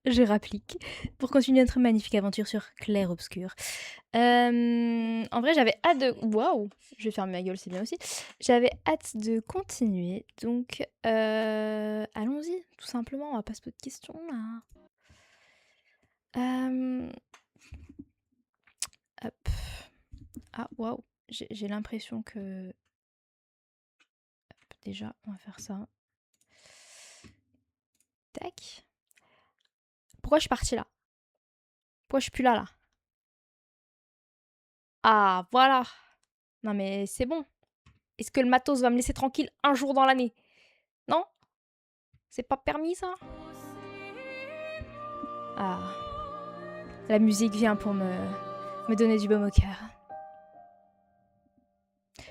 Je rapplique. Pour continuer notre magnifique aventure sur Clair-Obscur. En vrai, j'avais hâte de... Waouh! Je vais fermer ma gueule, c'est bien aussi. J'avais hâte de continuer, donc allons-y, tout simplement, on va pas se poser de questions, là. Hop. Ah, waouh! J'ai l'impression que... Hop, déjà, on va faire ça. Tac. Pourquoi je suis partie là? Pourquoi je suis plus là, là? Ah, voilà! Non mais c'est bon. Est-ce que le matos va me laisser tranquille un jour dans l'année? Non? C'est pas permis ça? Ah. La musique vient pour me donner du baume au cœur.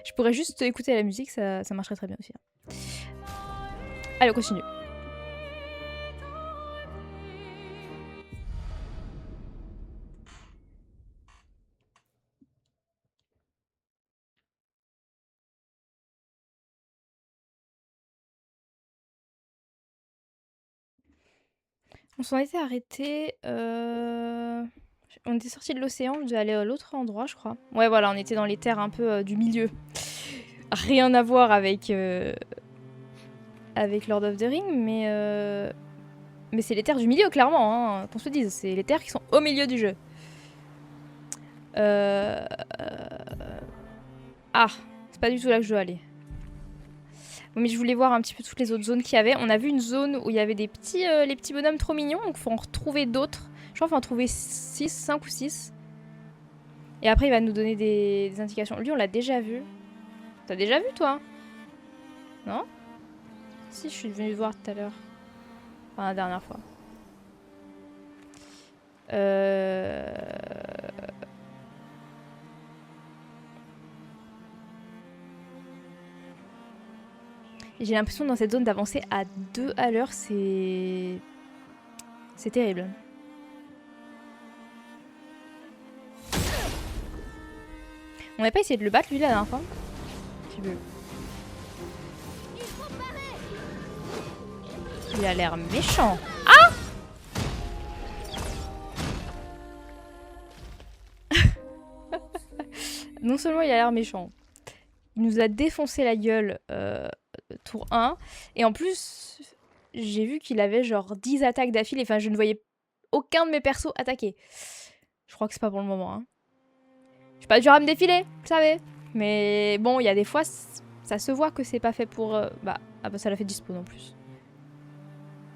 Je pourrais juste écouter la musique, ça marcherait très bien aussi. Allez, on continue. On s'en était arrêté. On était sorti de l'océan, on devait aller à l'autre endroit, je crois. Ouais, voilà, on était dans les terres un peu du milieu. Rien à voir avec, avec Lord of the Rings, mais c'est les terres du milieu, clairement, hein, qu'on se dise. C'est les terres qui sont au milieu du jeu. Ah, c'est pas du tout là que je veux aller. Mais je voulais voir un petit peu toutes les autres zones qu'il y avait. On a vu une zone où il y avait des petits, les petits bonhommes trop mignons, donc faut en retrouver d'autres. Je crois qu'il faut en trouver 6, 5 ou 6. Et après, il va nous donner des indications. Lui, on l'a déjà vu. T'as déjà vu, toi? Non? Si, je suis venue le voir tout à l'heure. Enfin, la dernière fois. J'ai l'impression dans cette zone d'avancer à 2 à l'heure, c'est terrible. On n'a pas essayé de le battre, lui, la dernière fois? Tu veux. Il a l'air méchant. Ah! Non seulement il a l'air méchant, il nous a défoncé la gueule tour 1, et en plus, j'ai vu qu'il avait genre 10 attaques d'affilée. Enfin, je ne voyais aucun de mes persos attaquer. Je crois que c'est pas pour le moment. Hein. Je suis pas dur à me défiler, vous savez. Mais bon, il y a des fois, ça se voit que c'est pas fait pour... bah, ça l'a fait dispo en plus.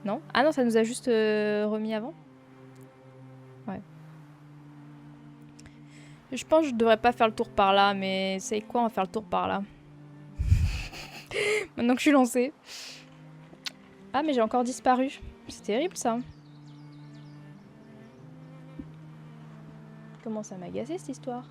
Non? Ah non, ça nous a juste remis avant. Ouais. Je pense que je devrais pas faire le tour par là, mais c'est quoi, on va faire le tour par là. Maintenant que je suis lancée. Ah, mais j'ai encore disparu. C'est terrible, ça. Comment ça m'a agacé, cette histoire.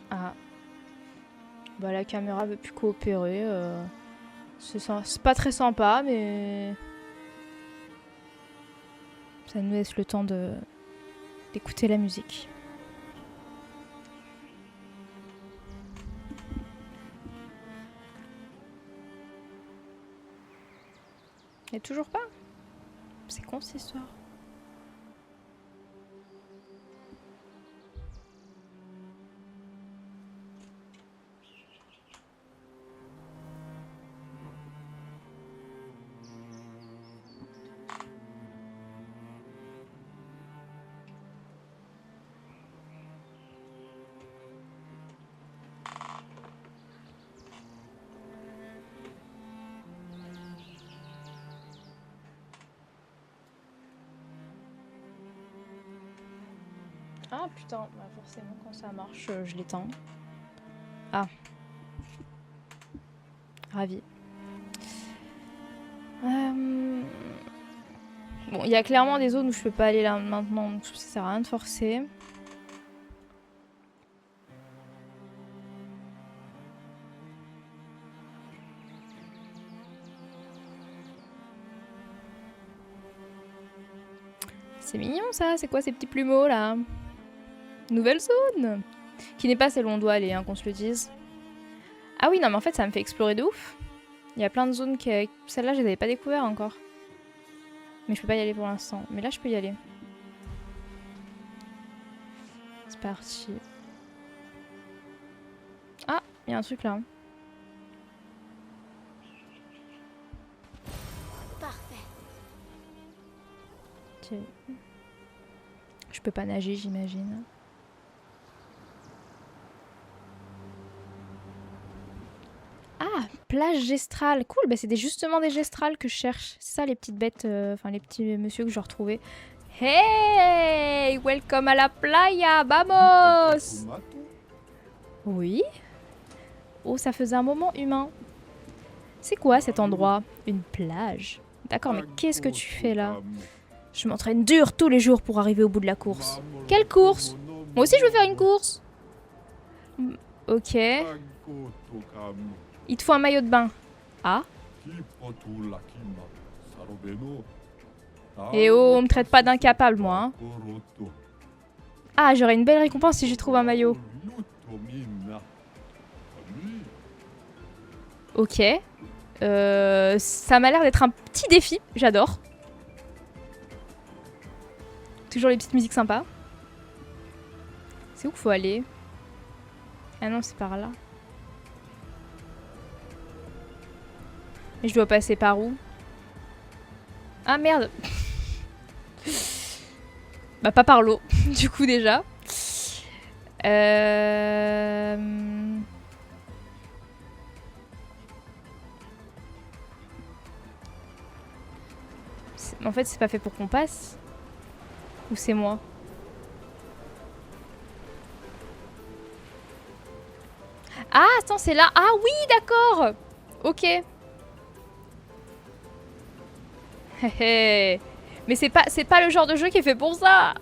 Ah. Bah, la caméra veut plus coopérer. C'est pas très sympa, mais... Ça nous laisse le temps d'écouter la musique. Et toujours pas? C'est con, cette histoire. Ah putain, bah forcément quand ça marche, je l'éteins. Ah. Ravi. Bon, il y a clairement des zones où je peux pas aller là maintenant, donc ça sert à rien de forcer. C'est mignon ça, c'est quoi ces petits plumeaux là? Nouvelle zone! Qui n'est pas celle où on doit aller, hein, qu'on se le dise. Ah oui, non mais en fait ça me fait explorer de ouf. Il y a plein de zones que... Celles-là je les avais pas découvertes encore. Mais je peux pas y aller pour l'instant. Mais là je peux y aller. C'est parti. Ah, il y a un truc là. Parfait. Ok. Je peux pas nager, j'imagine. Ah, plage gestrale. Cool, bah c'est justement des gestrales que je cherche. C'est ça les petites bêtes, enfin les petits monsieur que je retrouvais. Hey, welcome à la playa, vamos! Oui. Oh, ça faisait un moment humain. C'est quoi cet endroit? Une plage. D'accord, mais qu'est-ce que tu fais là? Je m'entraîne dur tous les jours pour arriver au bout de la course. Quelle course? Moi aussi je veux faire une course. Ok. Il te faut un maillot de bain. Ah. Et oh, on me traite pas d'incapable moi. Hein. Ah, j'aurai une belle récompense si je trouve un maillot. Ok. Ça m'a l'air d'être un petit défi. J'adore. Toujours les petites musiques sympas. C'est où qu'il faut aller? Ah non, c'est par là. Mais je dois passer par où? Ah merde. Bah pas par l'eau, du coup déjà. En fait, c'est pas fait pour qu'on passe. Ou c'est moi? Ah, attends, c'est là. Ah oui, d'accord. Ok. Mais c'est pas le genre de jeu qui est fait pour ça.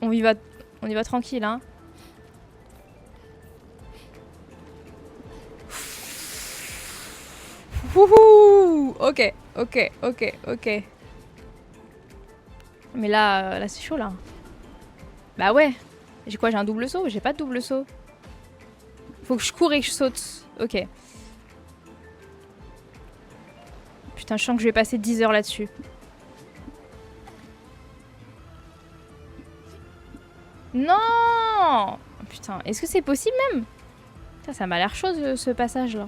On y va tranquille, hein. Wouhou. Ok. Mais là c'est chaud là. Bah ouais. J'ai quoi? J'ai un double saut? J'ai pas de double saut. Faut que je cours et que je saute. Ok. Putain, je sens que je vais passer 10 heures là-dessus. Non! Putain, est-ce que c'est possible même? Putain, ça m'a l'air chaud ce passage là.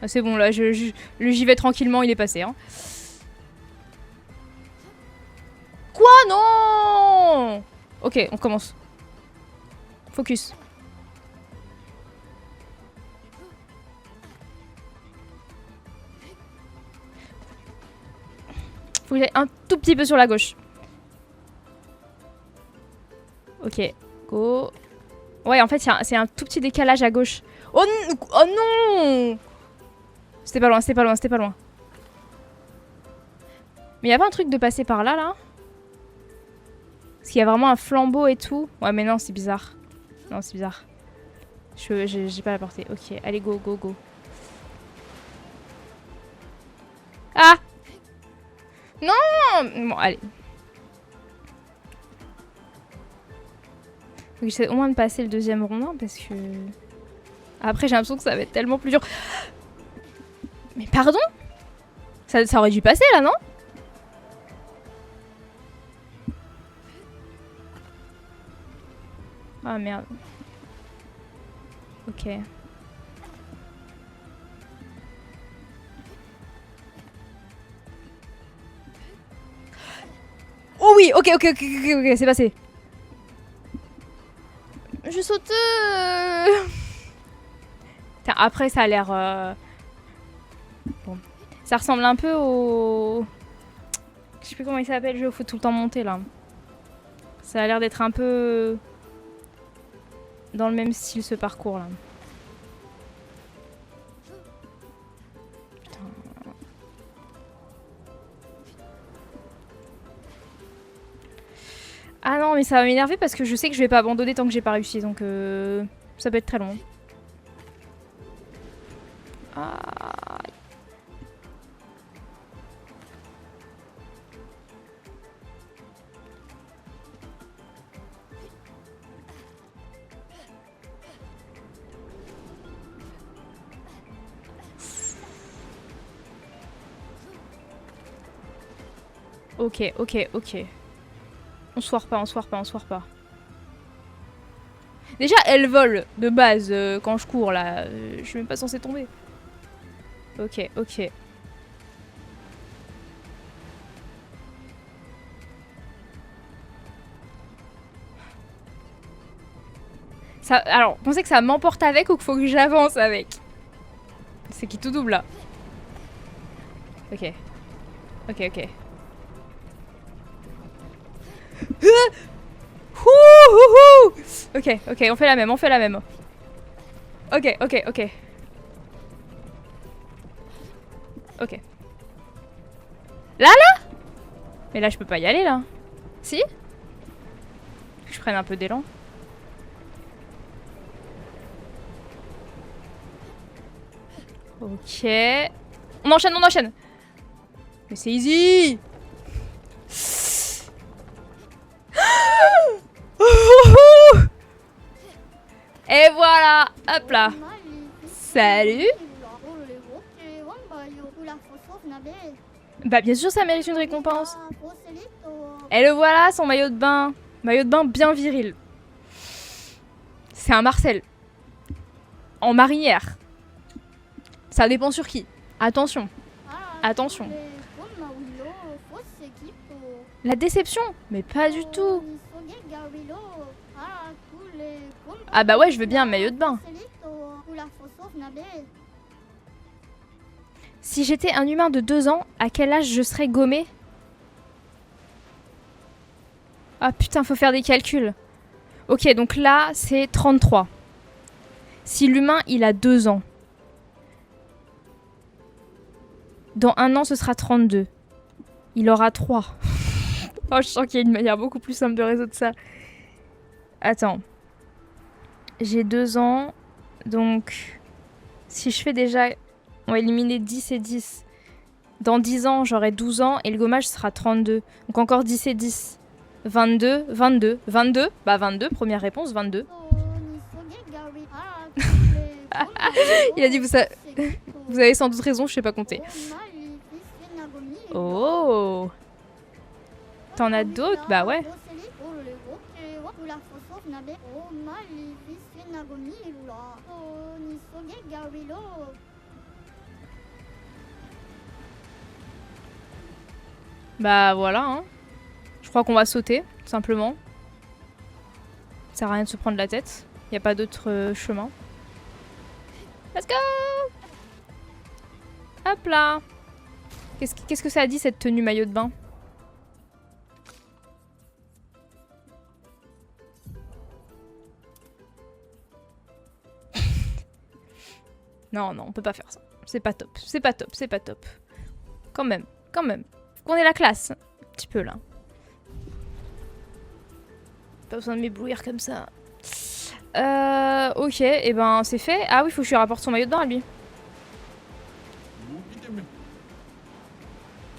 Ah, c'est bon là, j'y vais tranquillement, il est passé. Hein. Quoi? Non! Ok, on commence. Focus. Faut que j'aille un tout petit peu sur la gauche. Ok, go. Ouais, en fait, c'est un tout petit décalage à gauche. Oh, oh non! C'était pas loin. Mais y a pas un truc de passer par là, là? Parce qu'il y a vraiment un flambeau et tout. Ouais, mais non, c'est bizarre. Non, c'est bizarre. J'ai pas la portée. Ok, allez, go. Ah! Non! Bon, allez. Faut que j'essaie au moins de passer le deuxième rondin parce que... Après, j'ai l'impression que ça va être tellement plus dur. Mais pardon? Ça aurait dû passer, là, non? Ah, merde. Ok. Oh oui, ok, c'est passé. Je saute. Après, ça a l'air... Bon. Ça ressemble un peu au... Je sais plus comment il s'appelle le jeu, faut tout le temps monter, là. Ça a l'air d'être un peu... Dans le même style, ce parcours, là. Putain. Ah non, mais ça va m'énerver parce que je sais que je vais pas abandonner tant que j'ai pas réussi, donc ça peut être très long. Ah. Ok, ok, ok. On se foire pas, on se foire pas, on se foire pas. Déjà, elle vole de base quand je cours là. Je suis même pas censée tomber. Ok, ok. Ça, alors, vous pensez que ça m'emporte avec ou qu'il faut que j'avance avec? C'est qui tout double là. Ok. Ok, ok. Ok, ok, on fait la même, on fait la même. Ok, ok, ok. Ok. Là, là? Mais là, je peux pas y aller, là. Si? Faut que je prenne un peu d'élan. Ok. On enchaîne, on enchaîne. Mais c'est easy. Et voilà. Hop là. Salut. Bah bien sûr, ça mérite une récompense. Et le voilà, son maillot de bain. Maillot de bain bien viril. C'est un Marcel. En marinière. Ça dépend sur qui. Attention. Attention. La déception? Mais pas du tout. Ah bah ouais, je veux bien un maillot de bain. Si j'étais un humain de 2 ans, à quel âge je serais gommé? Ah putain, faut faire des calculs. Ok, donc là, c'est 33. Si l'humain, il a 2 ans. Dans 1 an, ce sera 32. Il aura 3. Oh, je sens qu'il y a une manière beaucoup plus simple de résoudre ça. Attends. J'ai 2 ans. Donc, si je fais déjà... On va éliminer 10 et 10. Dans 10 ans, j'aurai 12 ans et le gommage sera 32. Donc encore 10 et 10. 22, 22, 22. Bah 22, première réponse, 22. Il a dit, vous avez sans doute raison, je sais pas compter. Oh. T'en as d'autres? Bah ouais. Bah voilà, hein. Je crois qu'on va sauter, tout simplement. Ça sert à rien de se prendre la tête. Y a pas d'autre chemin. Let's go! Hop là! Qu'est-ce que ça a dit cette tenue maillot de bain? Non, non, on peut pas faire ça. C'est pas top, c'est pas top, c'est pas top. Quand même, quand même. Qu'on ait la classe. Un petit peu là. Pas besoin de m'éblouir comme ça. Ok, et ben c'est fait. Ah oui, faut que je lui rapporte son maillot de bain à lui.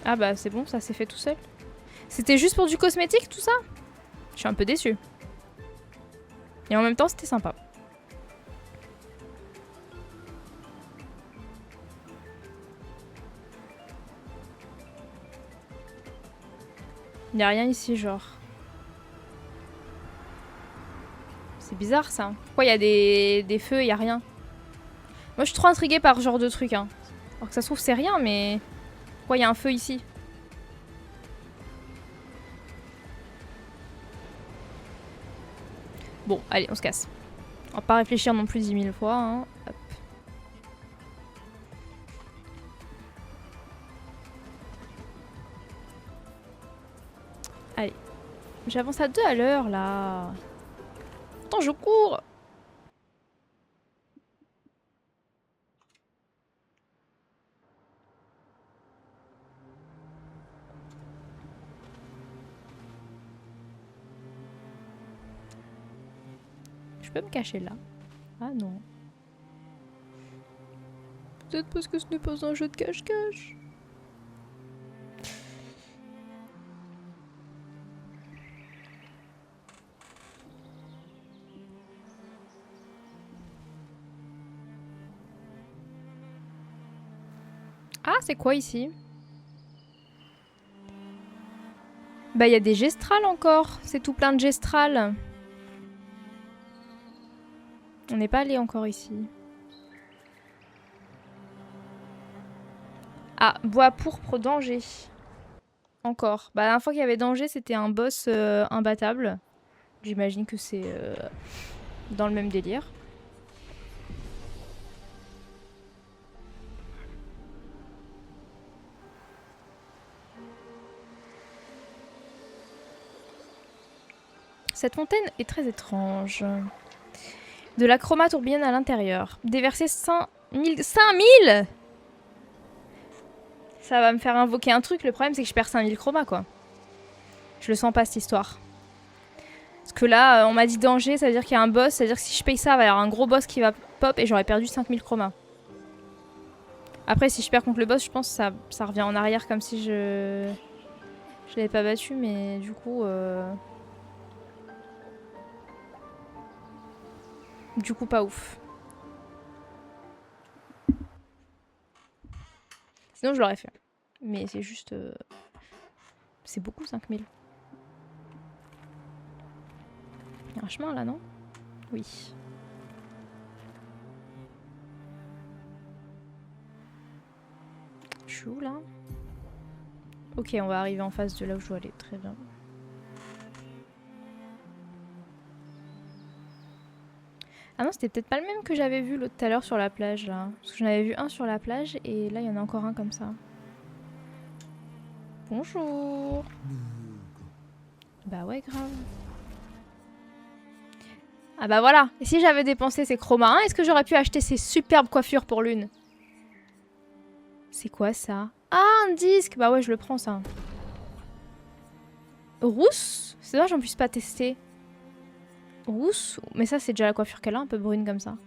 Ah bah c'est bon, ça s'est fait tout seul. C'était juste pour du cosmétique tout ça? Je suis un peu déçue. Et en même temps c'était sympa. Il y a rien ici genre. C'est bizarre ça. Pourquoi il y a des feux, il y a rien? Moi je suis trop intriguée par ce genre de truc hein. Alors que ça se trouve c'est rien mais... Pourquoi il y a un feu ici? Bon, allez, on se casse. On va pas réfléchir non plus 10 000 fois. Hein. Hop. Allez. J'avance à 2 à l'heure, là. Attends, je cours. Je peux me cacher là. Ah non. Peut-être parce que ce n'est pas un jeu de cache-cache. Ah, c'est quoi ici? Bah il y a des gestrales encore. C'est tout plein de gestrales. On n'est pas allé encore ici. Ah, bois pourpre danger. Encore. Bah la dernière fois qu'il y avait danger, c'était un boss imbattable. J'imagine que c'est dans le même délire. Cette fontaine est très étrange. De la chroma tourbillonne à l'intérieur. Déverser 5000... 5000 ! Ça va me faire invoquer un truc. Le problème, c'est que je perds 5000 chromas, quoi. Je le sens pas, cette histoire. Parce que là, on m'a dit danger, ça veut dire qu'il y a un boss. Ça veut dire que si je paye ça, il va y avoir un gros boss qui va pop et j'aurais perdu 5000 chromas. Après, si je perds contre le boss, je pense que ça revient en arrière comme si je l'avais pas battu, mais du coup... Du coup, pas ouf. Sinon, je l'aurais fait. Mais c'est juste... C'est beaucoup, 5000. Il y a un chemin, là, non? Oui. Je suis où, là? Ok, on va arriver en face de là où je dois aller. Très bien. Ah non, c'était peut-être pas le même que j'avais vu l'autre tout à l'heure sur la plage, là. Parce que j'en avais vu un sur la plage, et là, il y en a encore un comme ça. Bonjour. Bah ouais, grave. Ah bah voilà. Et si j'avais dépensé ces chromas 1, est-ce que j'aurais pu acheter ces superbes coiffures pour l'une? C'est quoi, ça? Ah, un disque. Bah ouais, je le prends, ça. Rousse? C'est dommage j'en puisse pas tester. Rousse? Mais ça, c'est déjà la coiffure qu'elle a, un peu brune comme ça.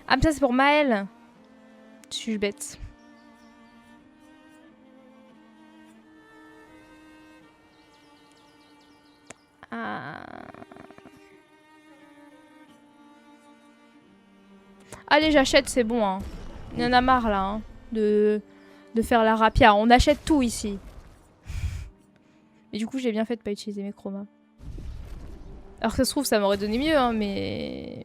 Ah, mais ça, c'est pour Maëlle. Suis-je bête? Ah. Allez, j'achète, c'est bon. Hein. Il y en a marre, là, hein, de faire la rapia. On achète tout, ici. Et du coup, j'ai bien fait de pas utiliser mes chromas. Alors que ça se trouve, ça m'aurait donné mieux, hein, mais...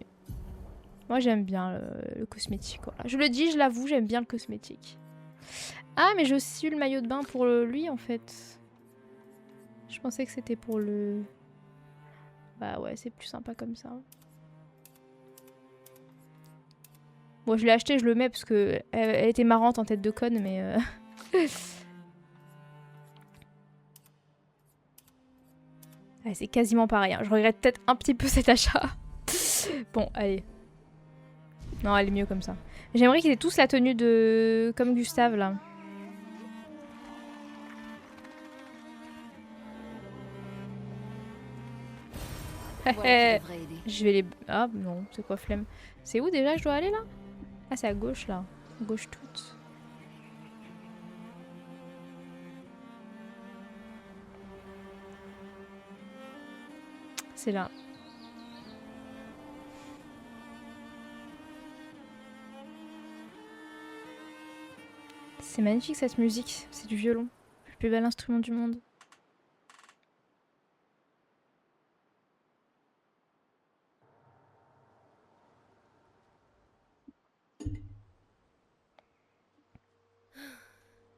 Moi, j'aime bien le cosmétique. Voilà. Je le dis, je l'avoue, j'aime bien le cosmétique. Ah, mais j'ai aussi eu le maillot de bain pour lui, en fait. Je pensais que c'était pour le... Bah ouais, c'est plus sympa comme ça. Bon, je l'ai acheté, je le mets parce que elle était marrante en tête de conne, mais... Ouais, c'est quasiment pareil. Hein. Je regrette peut-être un petit peu cet achat. Bon, allez. Non, elle est mieux comme ça. J'aimerais qu'ils aient tous la tenue de... Comme Gustave, là. Je vais les... Ah, non, c'est quoi, flemme. C'est où déjà que je dois aller, là? Ah, c'est à gauche, là. À gauche toute. C'est là. C'est magnifique cette musique, c'est du violon. Le plus bel instrument du monde.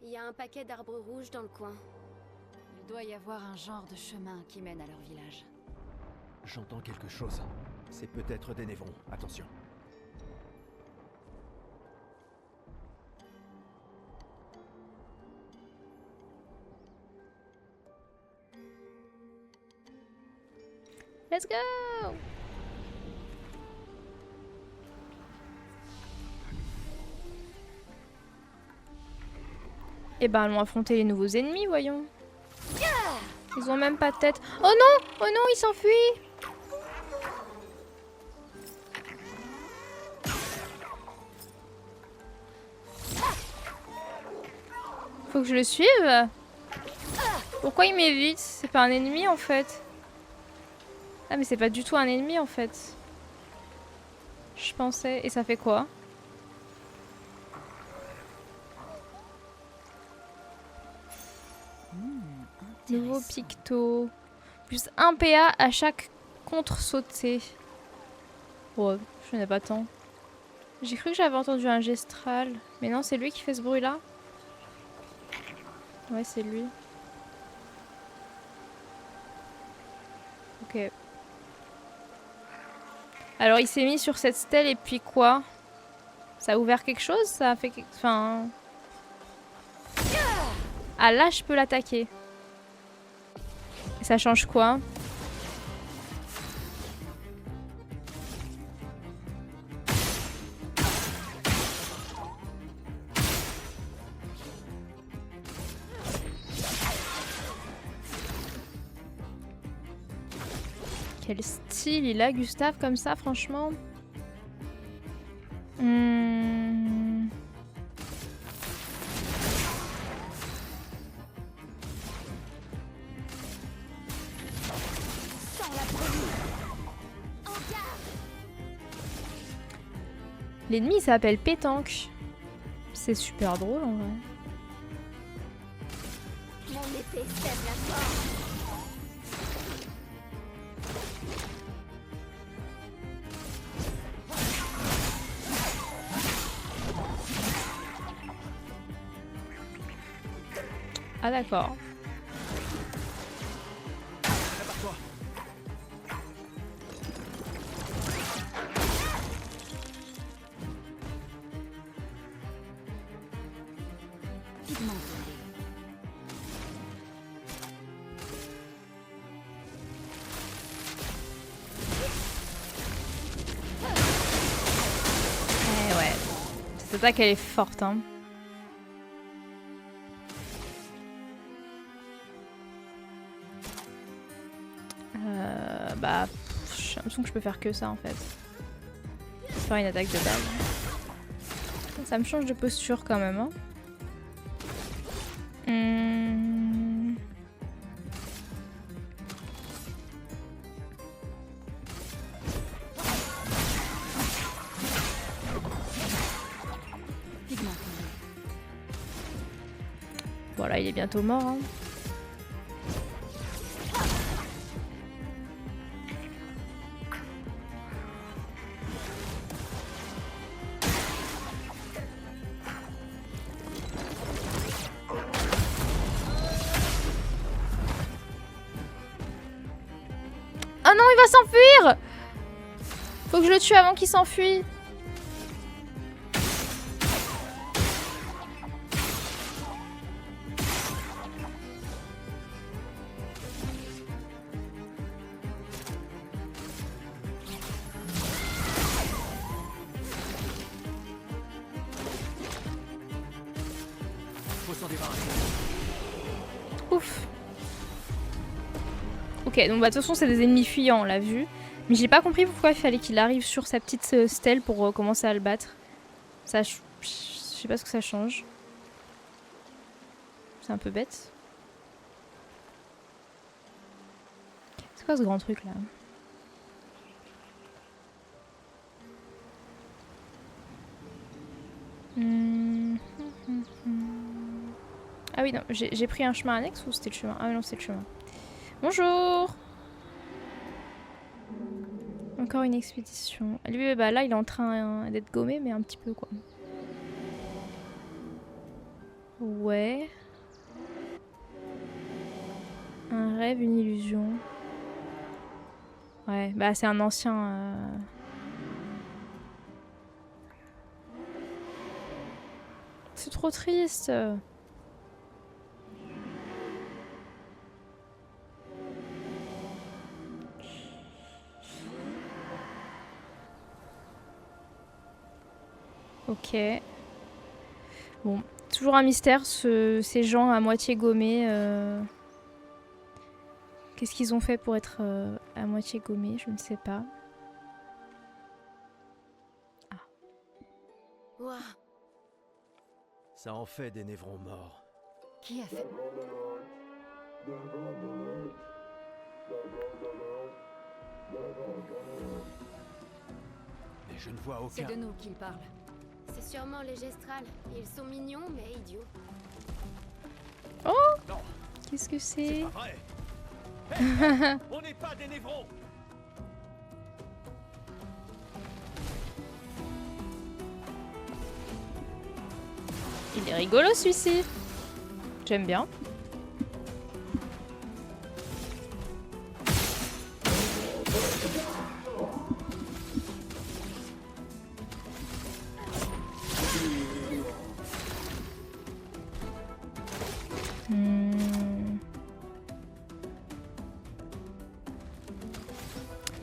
Il y a un paquet d'arbres rouges dans le coin. Il doit y avoir un genre de chemin qui mène à leur village. J'entends quelque chose. C'est peut-être des névrons. Attention. Let's go! Eh ben, allons affronter les nouveaux ennemis, voyons. Ils ont même pas de tête. Oh non! Oh non, ils s'enfuient! Faut que je le suive? Pourquoi il m'évite? C'est pas un ennemi en fait. Ah mais c'est pas du tout un ennemi en fait. Je pensais... Et ça fait quoi? Nouveau picto. Plus 1 PA à chaque contre-sauté. Ouais, je n'ai pas tant. J'ai cru que j'avais entendu un gestral. Mais non, c'est lui qui fait ce bruit-là? Ouais, c'est lui. Ok. Alors, il s'est mis sur cette stèle et puis quoi? Ça a ouvert quelque chose? Ça a fait quelque... Enfin... Ah, là, je peux l'attaquer. Et ça change quoi? Quel style il a, Gustave, comme ça, franchement. L'ennemi s'appelle Pétanque. C'est super drôle en vrai. Mon épée sème la mort. Ah d'accord. Prépare-toi. Pigmenté. Eh ouais. Cette attaque elle est forte hein. Bah, j'ai l'impression que je peux faire que ça en fait. Faire une attaque de base. Ça me change de posture quand même. Hein. Pigmenté. Voilà, il est bientôt mort. Hein. Oh non, il va s'enfuir! Faut que je le tue avant qu'il s'enfuit. Faut s'en débarrasser. Ouf. Ok, donc bah, de toute façon c'est des ennemis fuyants, on l'a vu. Mais j'ai pas compris pourquoi il fallait qu'il arrive sur sa petite stèle pour commencer à le battre. Ça, je sais pas ce que ça change. C'est un peu bête. C'est quoi ce grand truc là? Ah oui, non, j'ai pris un chemin annexe ou c'était le chemin? Ah non, c'est le chemin. Bonjour! Encore une expédition. Lui, bah là, il est en train d'être gommé, mais un petit peu quoi. Ouais. Un rêve, une illusion. Ouais, bah c'est un ancien... C'est trop triste. Ok. Bon, toujours un mystère, ces gens à moitié gommés. Qu'est-ce qu'ils ont fait pour être à moitié gommés? Je ne sais pas. Ah. Ouah. Ça en fait des névrons morts. Qui a fait... Mais je ne vois C'est aucun... de nous qu'il parle. C'est sûrement les gestrales. Ils sont mignons, mais idiots. Qu'est-ce Qu'est-ce que c'est? Pas vrai. Hey, on n'est pas des névrons. Il est rigolo celui-ci. J'aime bien.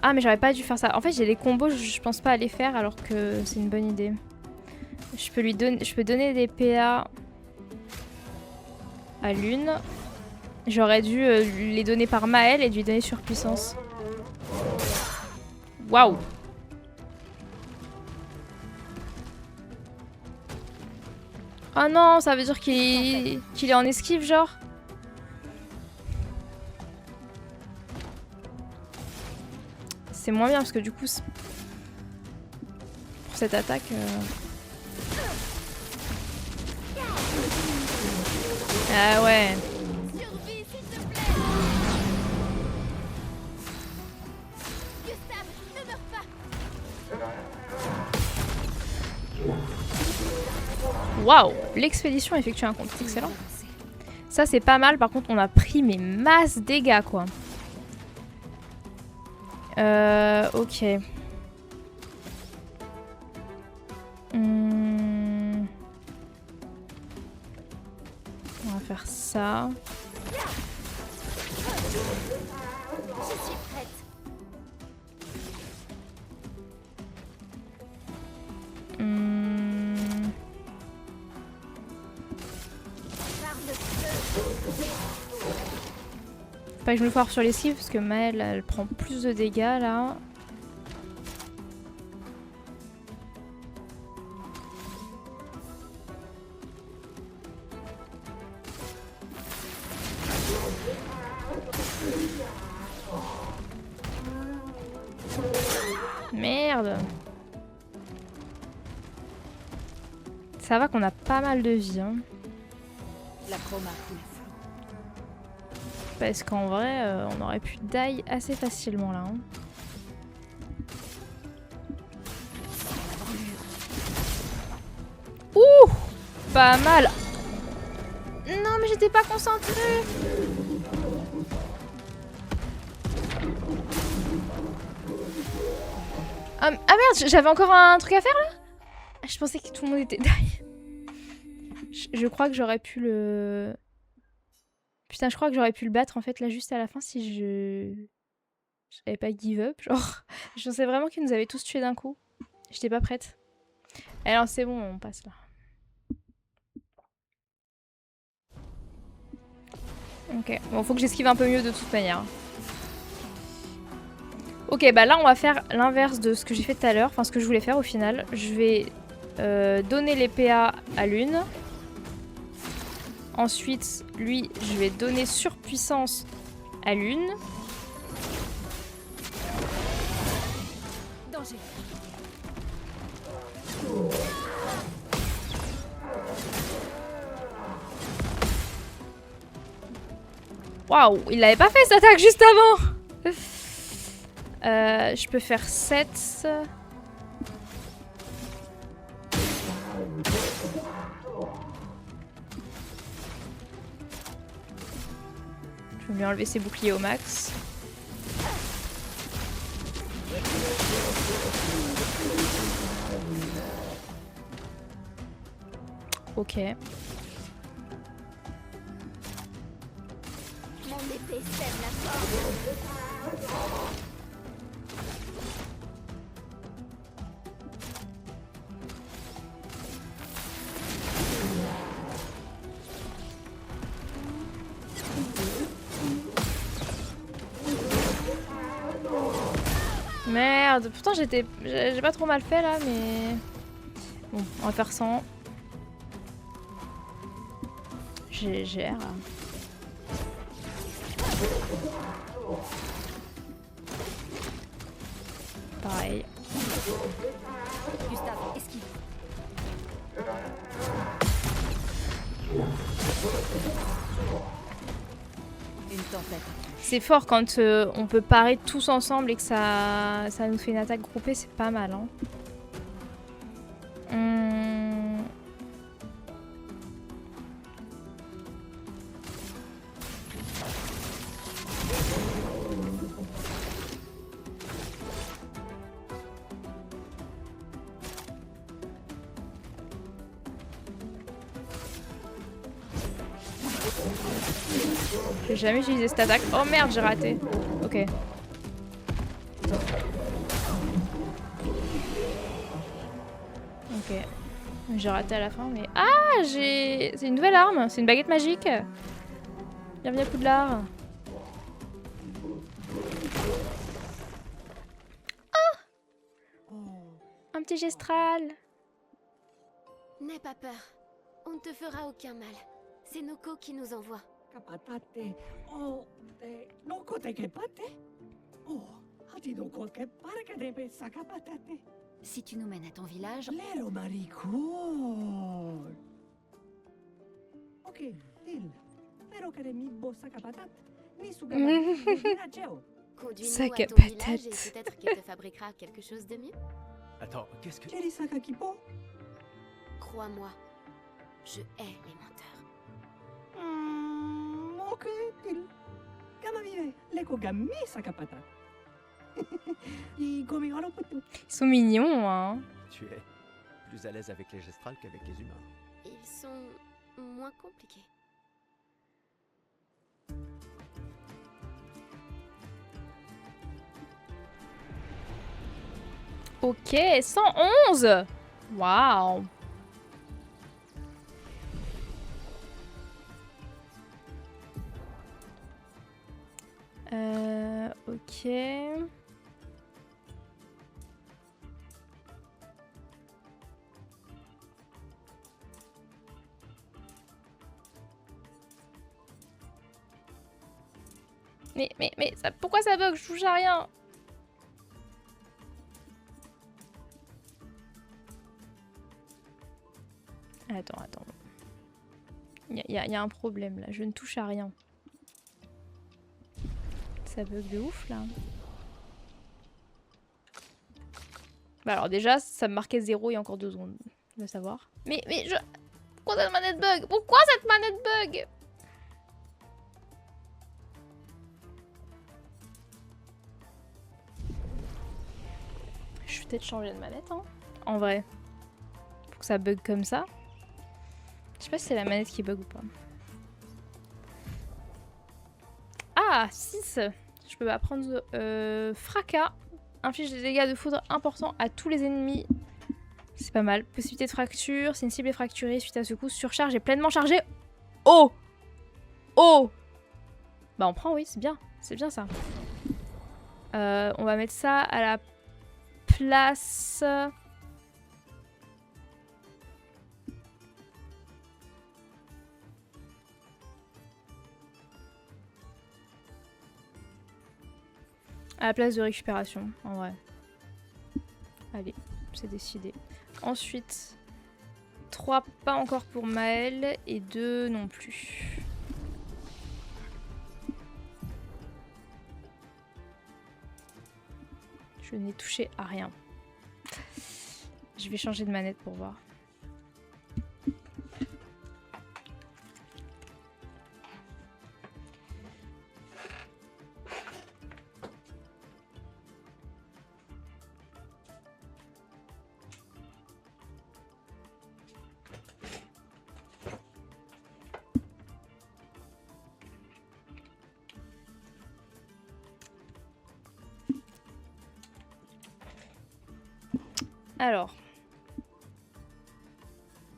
Ah mais j'aurais pas dû faire ça. En fait j'ai des combos, je pense pas à les faire alors que c'est une bonne idée. Je peux donner des PA à l'une. J'aurais dû les donner par Maël et lui donner surpuissance. Waouh! Oh non, ça veut dire qu'il est en esquive genre? C'est moins bien parce que du coup pour cette attaque ah ouais. Survie, s'il te plaît. Gustave, ne meurs pas. Waouh, l'expédition effectue un compte, c'est excellent. Ça c'est pas mal, par contre on a pris mes masses dégâts quoi. Ok. On va faire ça. Je suis prête. Barre de feu. Faut pas que je me foire sur les cibles parce que Maëlle elle prend plus de dégâts là. Merde. Ça va qu'on a pas mal de vie hein. La chroma coule flou. Parce qu'en vrai on aurait pu die assez facilement là hein. Ouh, pas mal. Non mais j'étais pas concentrée. Ah merde, j'avais encore un truc à faire là. Je pensais que tout le monde était die. Je crois que j'aurais pu le... Putain, je crois que j'aurais pu le battre en fait là juste à la fin si j'avais pas give up, genre. Je pensais vraiment qu'ils nous avaient tous tués d'un coup. J'étais pas prête. Alors c'est bon, on passe là. Ok, bon faut que j'esquive un peu mieux de toute manière. Ok, bah là on va faire l'inverse de ce que j'ai fait tout à l'heure, enfin ce que je voulais faire au final. Je vais donner les PA à l'une. Ensuite, lui, je vais donner surpuissance à l'une. Danger. Waouh, il l'avait pas fait cette attaque juste avant. Je peux faire 7. Je vais lui enlever ses boucliers au max. Ok. Mon épée sème la force. Merde, pourtant j'ai pas trop mal fait là, mais... Bon, on va faire 100. GR. Pareil. Gustave, esquive. tempête approche. C'est fort quand on peut parer tous ensemble et que ça nous fait une attaque groupée, c'est pas mal. Hein. J'ai jamais utilisé cette attaque. Oh merde, j'ai raté. Ok. Ok. J'ai raté à la fin, mais... Ah, j'ai... C'est une nouvelle arme. C'est une baguette magique. Bienvenue à Poudlard. Oh, un petit gestral. N'aie pas peur. On ne te fera aucun mal. C'est Noko qui nous envoie. Capatate o non kote che pate? Oh, hati no qualche pare che deve sa capatate. Si tu nous mènes à ton village, Lero maricón. Ok, il. Pero que de mi bossa capatate. Ni su gabageo. Conduis-nous Sac à à ton village patates. et peut-être qu'il te fabriquera quelque chose de mieux. Attends, qu'est-ce que... Cheri saka kipo? Crois-moi, je hais les menteurs. Ok, il. Gama vive, leko gammi sa capatate. I come oro putu. Ils sont mignons, hein. Tu es plus à l'aise avec les gestrales qu'avec les humains. Ils sont moins compliqués. Ok, 111. Waouh. Ok. Mais ça, pourquoi ça bug? Je touche à rien. Attends. Il y a un problème là, je ne touche à rien. Ça bug de ouf là. Bah alors déjà, ça me marquait 0 il y a encore 2 secondes. De savoir. Mais je... Pourquoi cette manette bug? Pourquoi cette manette bug? Je vais peut-être changer de manette, hein. En vrai. Pour que ça bug comme ça. Je sais pas si c'est la manette qui bug ou pas. Ah, 6. Je peux apprendre fracas. Inflige des dégâts de foudre importants à tous les ennemis. C'est pas mal. Possibilité de fracture. Si une cible est fracturée suite à secousse, surcharge est pleinement chargée. Oh! Oh! Bah on prend, oui, c'est bien. C'est bien ça. On va mettre ça à la place... À la place de récupération, en vrai. Allez, c'est décidé. Ensuite, 3 pas encore pour Maël et 2 non plus. Je n'ai touché à rien. Je vais changer de manette pour voir. Alors.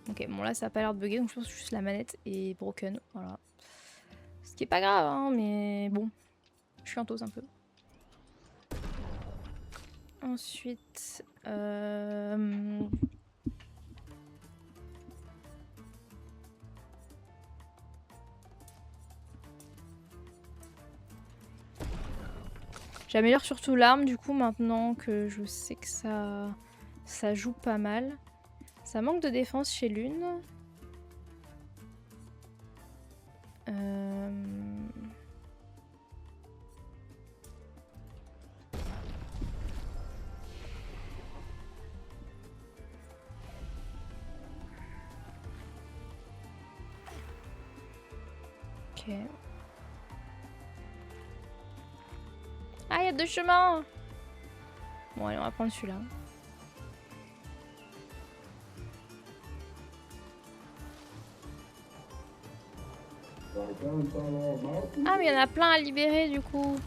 Ok, bon là ça a pas l'air de bugger, donc je pense que juste la manette est broken, voilà. Ce qui est pas grave, hein, mais bon. Je suis en tose un peu. Ensuite... J'améliore surtout l'arme du coup maintenant que je sais que ça joue pas mal. Ça manque de défense chez l'une. Ok. Ah, il y a 2 chemins. Bon, allez, on va prendre celui-là. Ah, mais il y en a plein à libérer du coup.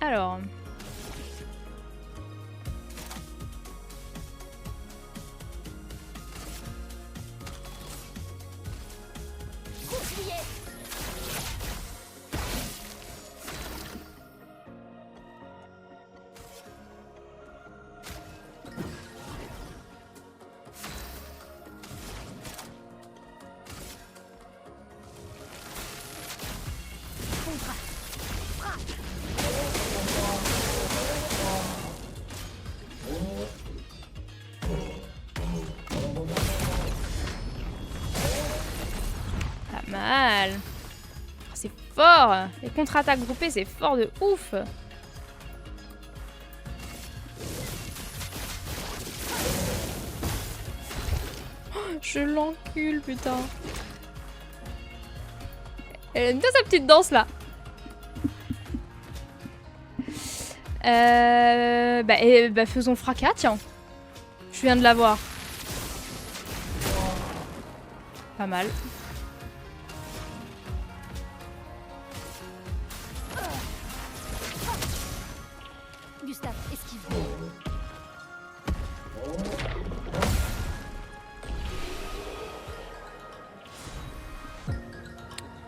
Alors. Pas mal. Oh, c'est fort. Les contre-attaques groupées, c'est fort de ouf. Oh, je l'encule, putain. Elle aime bien sa petite danse là. Bah faisons fracas, tiens. Je viens de l'avoir. Pas mal. Gustave, esquive.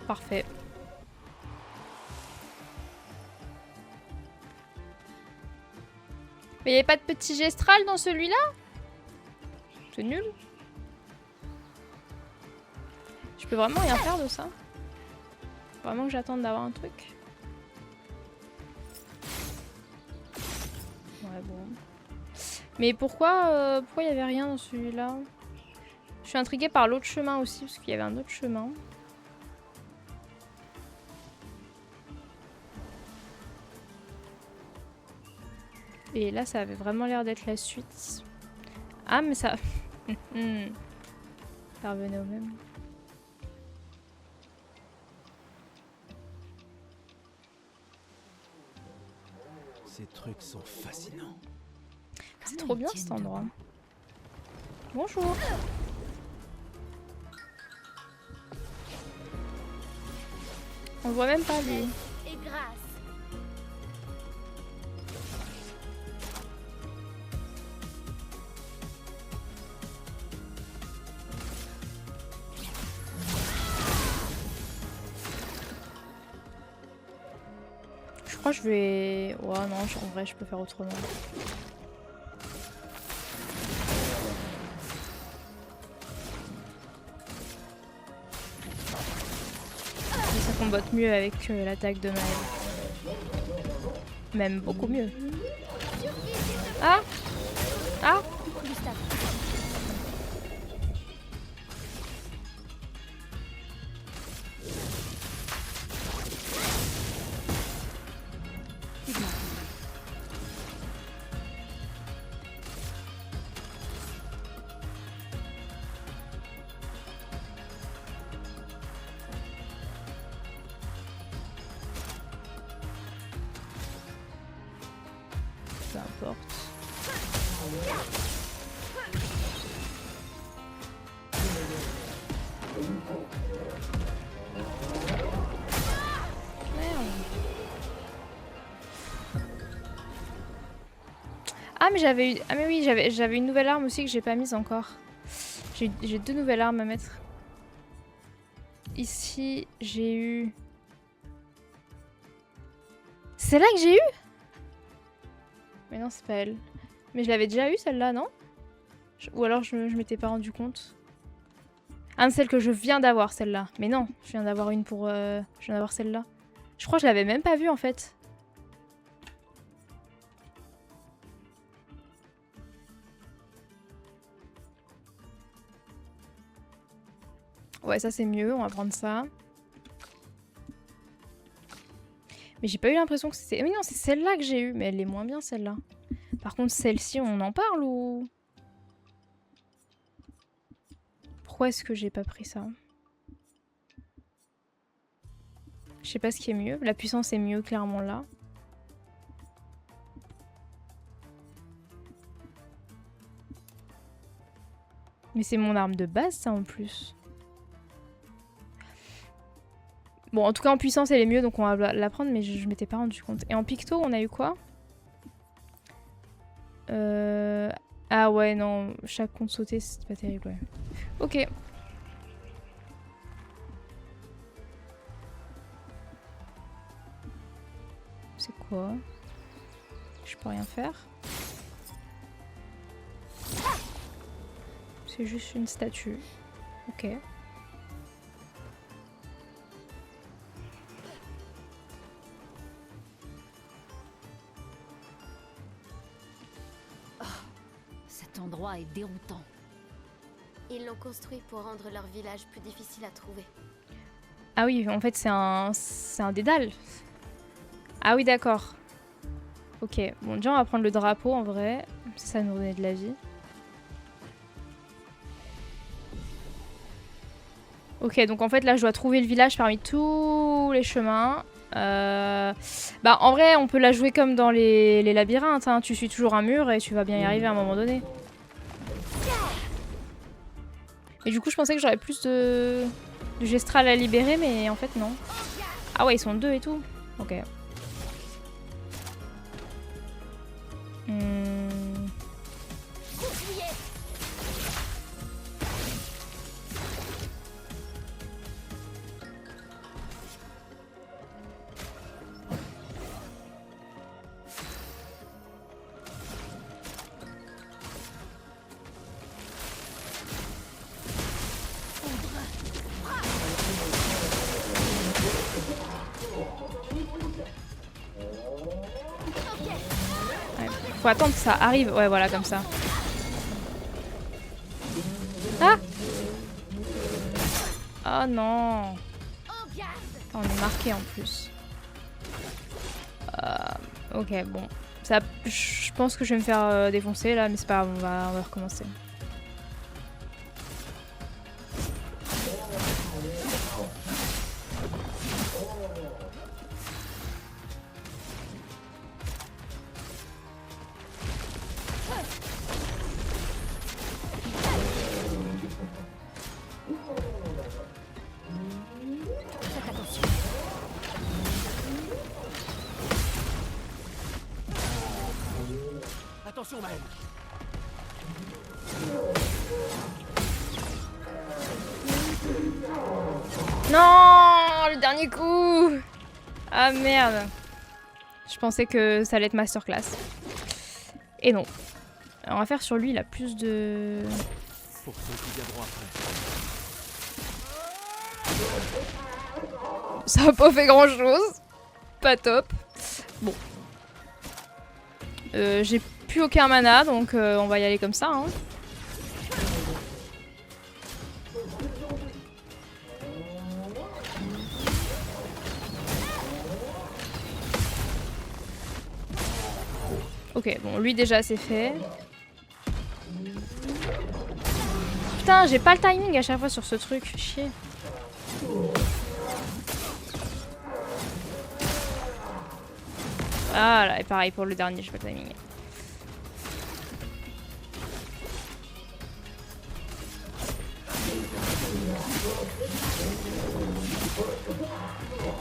Parfait. Mais il n'y avait pas de petit gestral dans celui-là? C'est nul. Je peux vraiment rien faire de ça? Vraiment que j'attende d'avoir un truc? Ouais, bon. Mais pourquoi il n'y avait rien dans celui-là? Je suis intriguée par l'autre chemin aussi, parce qu'il y avait un autre chemin. Et là, ça avait vraiment l'air d'être la suite. Ah, mais ça... ça revenait au même. Ces trucs sont fascinants. C'est trop bien cet endroit. Bonjour. On le voit même pas lui. Et grâce. Je crois que je vais... Ouais, non, en vrai, je peux faire autrement. Ça combatte mieux avec l'attaque de Maël. Même beaucoup mieux. Ah! Ah! Gustave. Peu importe. Merde. Ah mais j'avais eu... Ah mais oui, j'avais une nouvelle arme aussi que j'ai pas mise encore. J'ai 2 nouvelles armes à mettre. Ici, j'ai eu... C'est là que j'ai eu? Mais non, c'est pas elle. Mais je l'avais déjà eu celle-là, non? Ou alors je m'étais pas rendu compte. Ah, celle que je viens d'avoir, celle-là. Mais non, je viens d'avoir une pour... Je viens d'avoir celle-là. Je crois que je l'avais même pas vue en fait. Ouais, ça c'est mieux, on va prendre ça. Mais j'ai pas eu l'impression que c'était... Mais non, c'est celle-là que j'ai eue. Mais elle est moins bien celle-là. Par contre, celle-ci, on en parle ou... Pourquoi est-ce que j'ai pas pris ça? Je sais pas ce qui est mieux. La puissance est mieux, clairement, là. Mais c'est mon arme de base, ça, en plus. Bon, en tout cas, en puissance, elle est mieux, donc on va la prendre, mais je m'étais pas rendu compte. Et en picto, on a eu quoi? Ah ouais, non, chaque compte sauté, c'est pas terrible, ouais. Ok. C'est quoi? Je peux rien faire. C'est juste une statue. Ok. Cet endroit est déroutant. Ils l'ont construit pour rendre leur village plus difficile à trouver. Ah oui, en fait, c'est un dédale. Ah oui, d'accord. Ok, bon, déjà, on va prendre le drapeau, en vrai. Ça nous donnait de la vie. Ok, donc en fait, là, je dois trouver le village parmi tous les chemins. Bah, en vrai, on peut la jouer comme dans les labyrinthes. Hein. Tu suis toujours un mur et tu vas bien y arriver à un moment donné. Et du coup, je pensais que j'aurais plus de gestrales à libérer, mais en fait, non. Ah ouais, ils sont deux et tout. Ok. Faut attendre que ça arrive. Ouais, voilà, comme ça. Ah! Oh non! On est marqué en plus. Ok, bon. Ça, je pense que je vais me faire défoncer là, mais c'est pas grave, on va recommencer. Attention, Maël. Non! Le dernier coup! Ah merde! Je pensais que ça allait être masterclass. Et non. Alors, on va faire sur lui, il a plus de... Pour ceux qui viendront après. Ça a pas fait grand chose. Pas top. Bon. J'ai plus aucun mana, donc on va y aller comme ça. Hein. Ok, bon, lui déjà c'est fait. Putain, j'ai pas le timing à chaque fois sur ce truc, chier. Ah là, et pareil pour le dernier, j'ai pas le timing.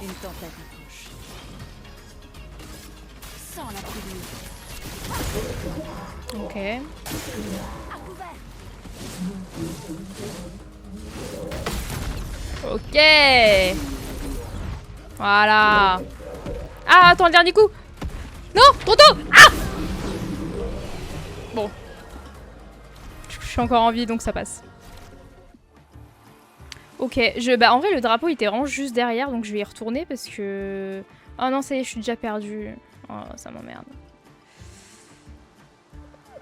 Une tempête approche. Sans la prévenir. Ok. Ok. Voilà. Ah, attends, le dernier coup. Non, trop tôt. Ah. Bon. Je suis encore en vie, donc ça passe. Ok, bah en vrai, le drapeau, il était vraiment juste derrière, donc je vais y retourner parce que... Oh non, ça y est, je suis déjà perdue. Oh, ça m'emmerde.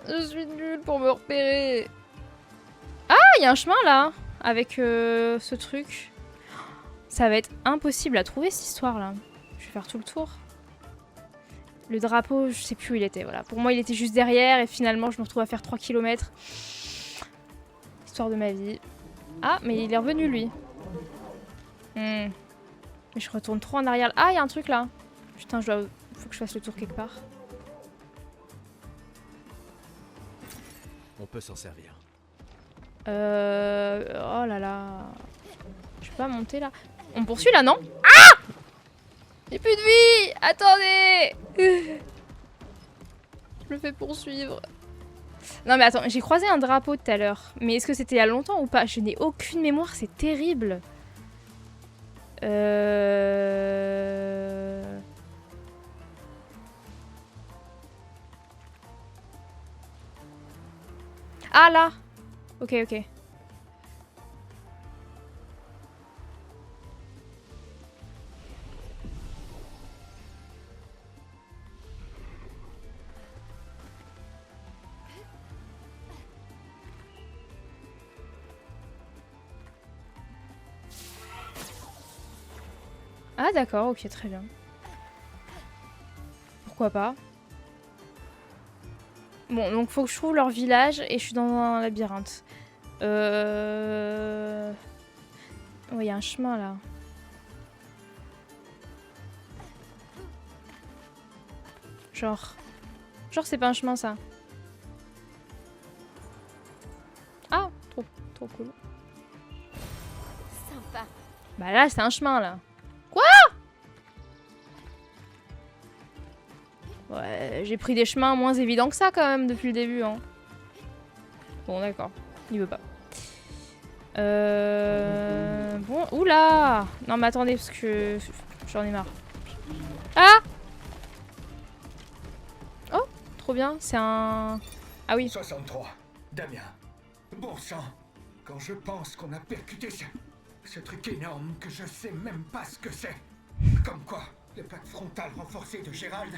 Je suis nulle pour me repérer. Ah, il y a un chemin là, avec ce truc. Ça va être impossible à trouver cette histoire là. Je vais faire tout le tour. Le drapeau, je sais plus où il était, voilà. Pour moi, il était juste derrière et finalement, je me retrouve à faire 3 km. Histoire de ma vie. Ah, mais il est revenu, lui. Mais je retourne trop en arrière. Ah, il y a un truc là. Putain, faut que je fasse le tour quelque part. On peut s'en servir. Oh là là. Je peux pas monter là. On me poursuit là, non? Ah! J'ai plus de vie! Attendez! Je me fais poursuivre. Non mais attends, j'ai croisé un drapeau tout à l'heure. Mais est-ce que c'était il y a longtemps ou pas? Je n'ai aucune mémoire, c'est terrible. Ah là! Ok, ok. Ah d'accord, ok, très bien. Pourquoi pas. Bon, donc faut que je trouve leur village et je suis dans un labyrinthe. Oh, il y a un chemin là. Genre c'est pas un chemin ça. Ah, trop cool. Sympa. Bah là, c'est un chemin là. Quoi? Ouais, j'ai pris des chemins moins évidents que ça quand même depuis le début. Hein. Bon, d'accord. Il veut pas. Bon, oula! Non, mais attendez, parce que j'en ai marre. Ah! Oh, trop bien. C'est un... Ah oui. 63. Damien. Bon sang. Quand je pense qu'on a percuté ce truc énorme que je sais même pas ce que c'est. Comme quoi, les plaques frontales renforcées de Gérald,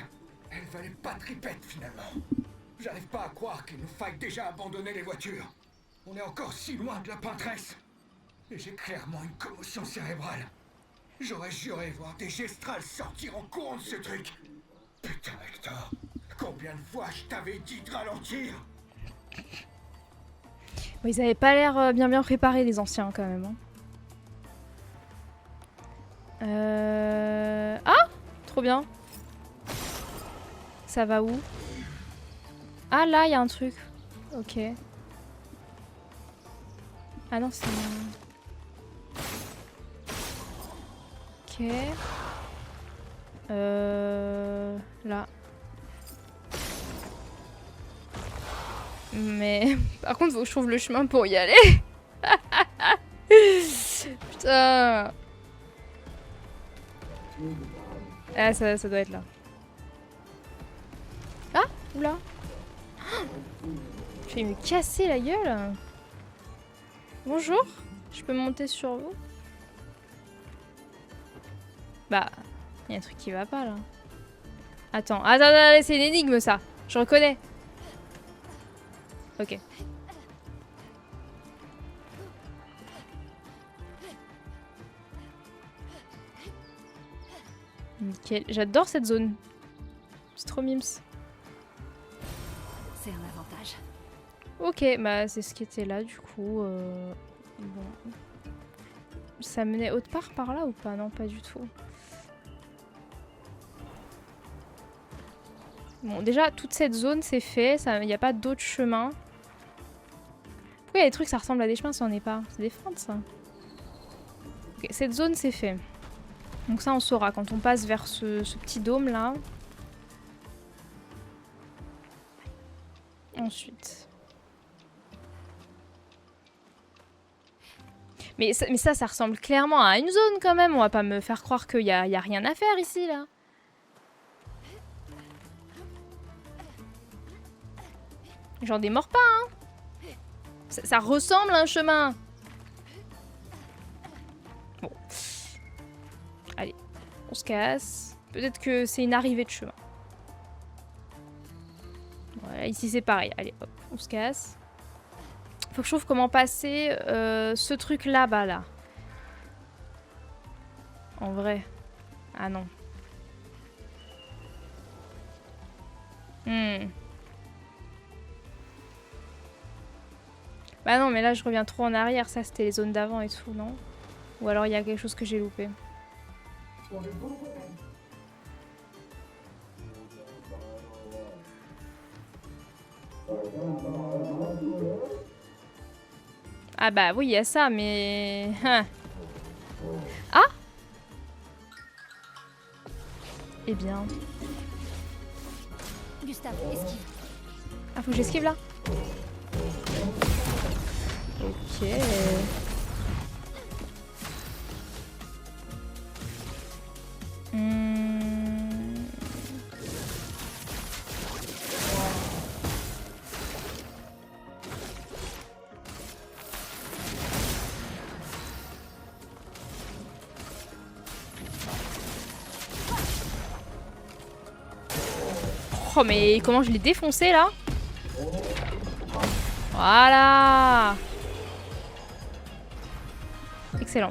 elles valaient pas tripette finalement. J'arrive pas à croire qu'il nous faille déjà abandonner les voitures. On est encore si loin de la peintresse. Et j'ai clairement une commotion cérébrale. J'aurais juré voir des gestrales sortir en courant de ce truc. Putain, Hector. Combien de fois je t'avais dit de ralentir? Bon, ils avaient pas l'air bien préparés, les anciens, quand même. Hein. Ah! Trop bien. Ça va où? Ah, là, il y a un truc. Ok. Ah non, c'est... Ok. Là. Mais par contre, faut que je trouve le chemin pour y aller. Putain. Ah, ça doit être là. Ah, oula. Je vais me casser la gueule. Bonjour. Je peux monter sur vous? Bah, il y a un truc qui va pas là. Attends, c'est une énigme ça. Je reconnais. Ok. Nickel. J'adore cette zone. C'est trop mimes. C'est un avantage. Ok, bah c'est ce qui était là du coup. Bon. Ça menait autre part par là ou pas? Non, pas du tout. Bon, déjà, toute cette zone, c'est fait. Il n'y a pas d'autres chemins. Pourquoi il y a des trucs, ça ressemble à des chemins si on n'est pas? C'est des fentes, ça. Ok, cette zone, c'est fait. Donc ça, on saura quand on passe vers ce petit dôme-là. Ensuite. Mais ça ressemble clairement à une zone, quand même. On va pas me faire croire qu'il y a rien à faire ici, là. J'en démords pas, hein. Ça ressemble à un chemin. Bon. Allez, on se casse. Peut-être que c'est une arrivée de chemin. Voilà, ici c'est pareil. Allez, hop, on se casse. Faut que je trouve comment passer ce truc là-bas, là. En vrai. Ah non. Hmm. Bah non, mais là je reviens trop en arrière. Ça c'était les zones d'avant et tout, non? Ou alors il y a quelque chose que j'ai loupé. Ah bah oui, il y a ça, mais... Hein. Ah! Eh bien... Gustave, esquive. Ah, faut que j'esquive là? Ok... Hmm. Oh mais comment je l'ai défoncé là? Voilà. Excellent.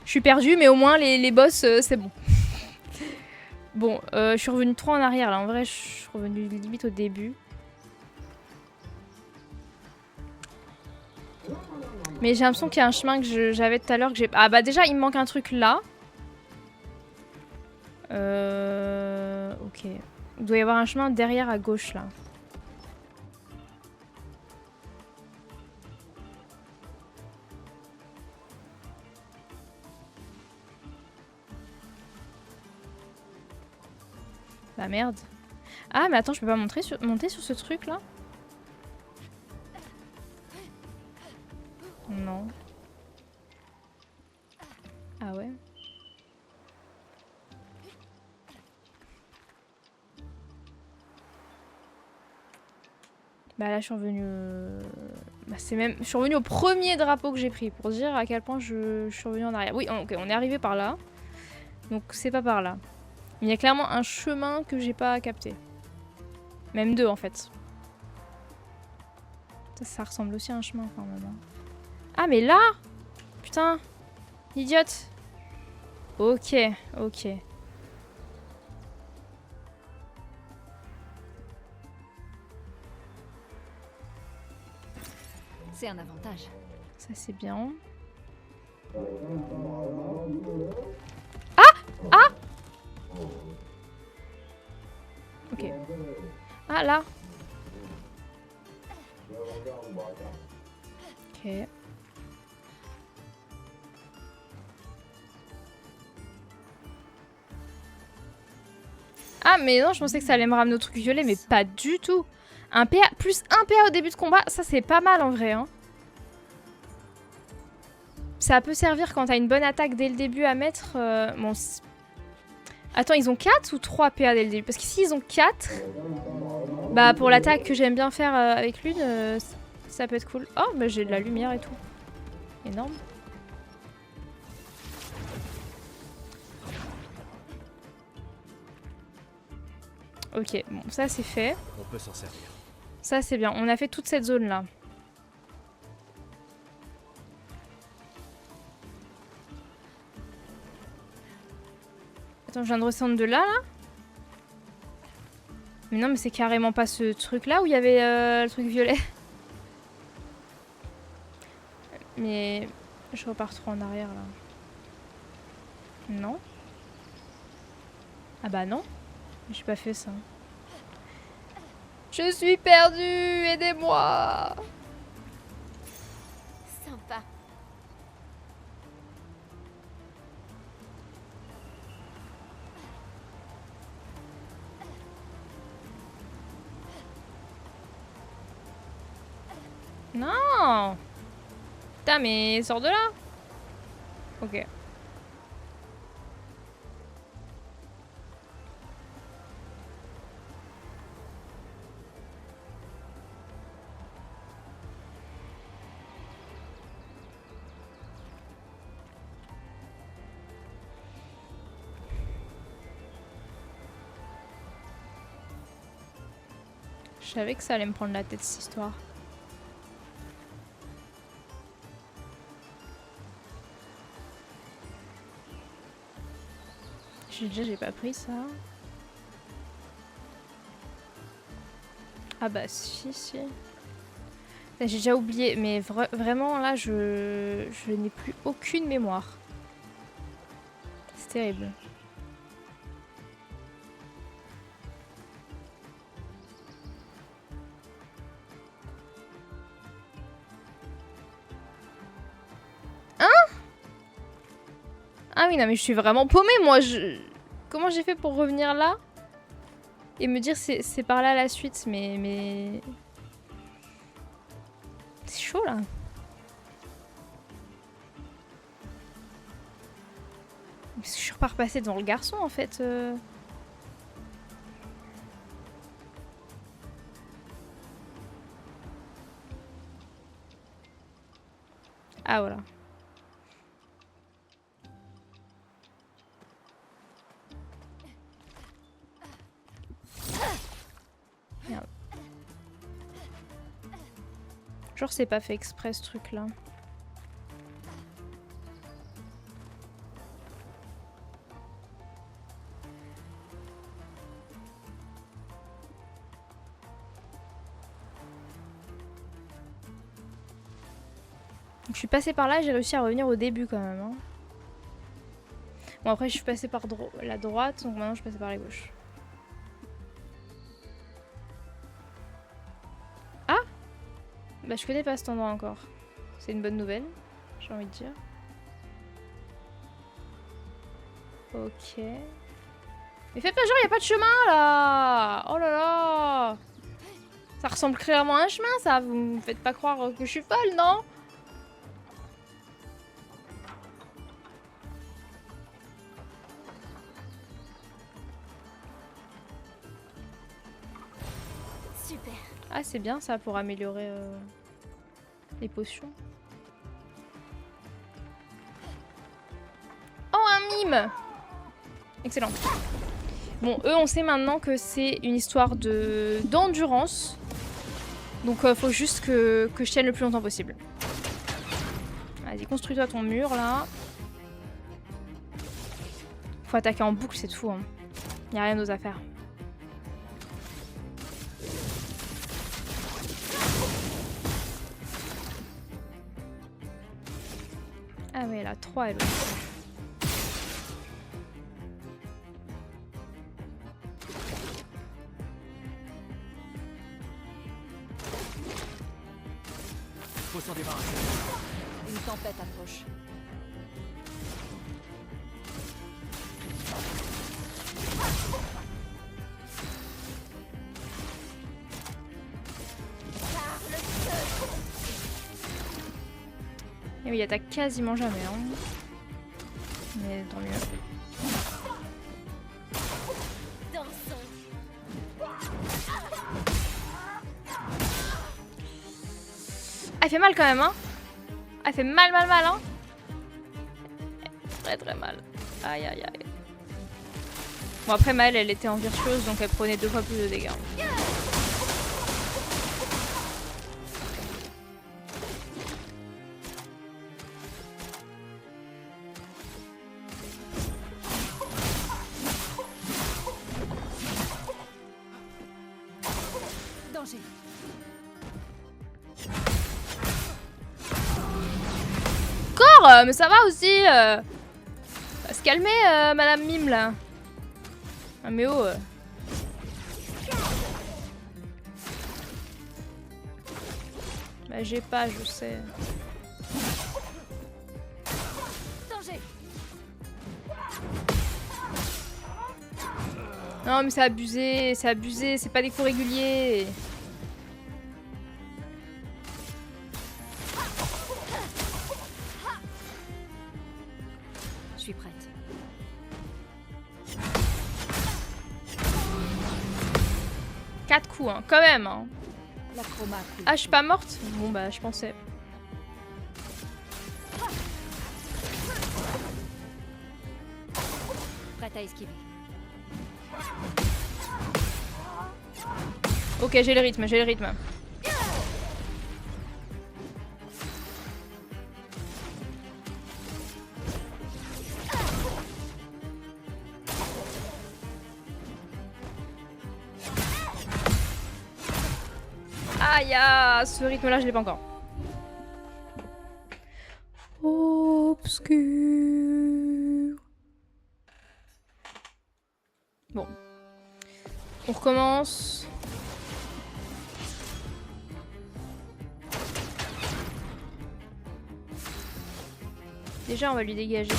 Je suis perdue mais au moins les boss c'est bon. Bon, je suis revenue trop en arrière là. En vrai, je suis revenue limite au début. Mais j'ai l'impression qu'il y a un chemin que j'avais tout à l'heure que j'ai... Ah bah déjà, il me manque un truc là. Ok. Il doit y avoir un chemin derrière à gauche là. Bah merde. Ah mais attends, je peux pas monter sur ce truc là? Non. Ah ouais. Bah là je suis revenue... Bah c'est même... Je suis revenue au premier drapeau que j'ai pris pour dire à quel point je suis revenue en arrière. Oui, ok, on est arrivé par là. Donc c'est pas par là. Il y a clairement un chemin que j'ai pas capté. Même deux en fait. Ça ressemble aussi à un chemin quand même. Ah mais là! Putain! Idiote! Ok, ok. C'est un avantage. Ça c'est bien. Ah! Ah! Ok. Ah là! Ok. Ah mais non, je pensais que ça allait me ramener au truc violet, mais pas du tout. Un PA, plus un PA au début de combat, ça c'est pas mal en vrai. Hein. Ça peut servir quand t'as une bonne attaque dès le début à mettre. Bon, attends, ils ont 4 ou 3 PA dès le début? Parce qu'ici ils ont 4. Bah pour l'attaque que j'aime bien faire avec l'une, ça peut être cool. Oh, bah j'ai de la lumière et tout. Énorme. Ok, bon, ça c'est fait. On peut s'en servir. Ça c'est bien. On a fait toute cette zone là. Attends, je viens de redescendre de là, là? Mais non, mais c'est carrément pas ce truc-là où il y avait le truc violet. Mais je repars trop en arrière, là. Non? Ah bah non. J'ai pas fait ça. Je suis perdue! Aidez-moi! Sympa. Non! Putain, mais sors de là! Ok. Je savais que ça allait me prendre la tête cette histoire. J'ai pas pris ça. Ah bah si, si. J'ai déjà oublié, mais vraiment là, je n'ai plus aucune mémoire. C'est terrible. Hein? Ah oui, non mais je suis vraiment paumée, moi. Comment j'ai fait pour revenir là? Et me dire c'est par là la suite, mais... C'est chaud là. Parce que je suis repassée devant le garçon en fait. Ah voilà. Merde. Genre c'est pas fait exprès ce truc là. Je suis passée par là, j'ai réussi à revenir au début quand même. Hein. Bon après je suis passée par la droite, donc maintenant je suis passée par la gauche. Ah! Bah je connais pas cet endroit encore. C'est une bonne nouvelle, j'ai envie de dire. Ok. Mais faites pas genre, y a pas de chemin là! Oh là là! Ça ressemble clairement à un chemin ça, vous me faites pas croire que je suis folle, non? Super. Ah c'est bien ça pour améliorer les potions. Oh un mime! Excellent. Bon eux on sait maintenant que c'est une histoire d'endurance. Donc faut juste que je tienne le plus longtemps possible. Vas-y construis-toi ton mur là. Faut attaquer en boucle c'est tout. Hein. Y a rien d'autre à faire. Ah ouais, elle a 3 elle aussi. Faut s'en débarrasser. Une tempête approche. Et oui, il attaque quasiment jamais. Hein. Mais tant mieux. Elle fait mal quand même, hein. Elle fait mal, hein. Très très mal. Aïe, aïe, aïe. Bon, après, Maëlle, elle était en virtuose, donc elle prenait 2 fois plus de dégâts. Danger. Mais ça va aussi. Va se calmer, Madame Mime là. Ah mais oh. Bah j'ai pas, je sais. Danger. Non mais c'est abusé, c'est pas des coups réguliers. Je suis prête. Quatre coups, hein, quand même. Hein. La chroma. Ah, je suis pas morte? Bon, bah, je pensais. Prête à esquiver. Ok, j'ai le rythme, j'ai le rythme. il y a ce rythme-là, je l'ai pas encore. Obscur. Bon. On recommence. Déjà, on va lui dégager ce...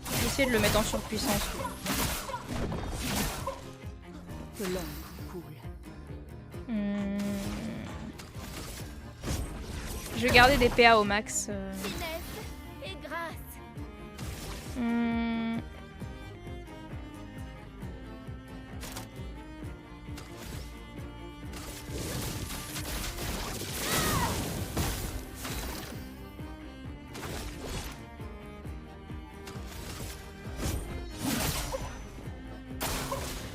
Je vais essayer de le mettre en surpuissance. Que l'encre coule. Je vais garder des PA au max. Finesse et grâce.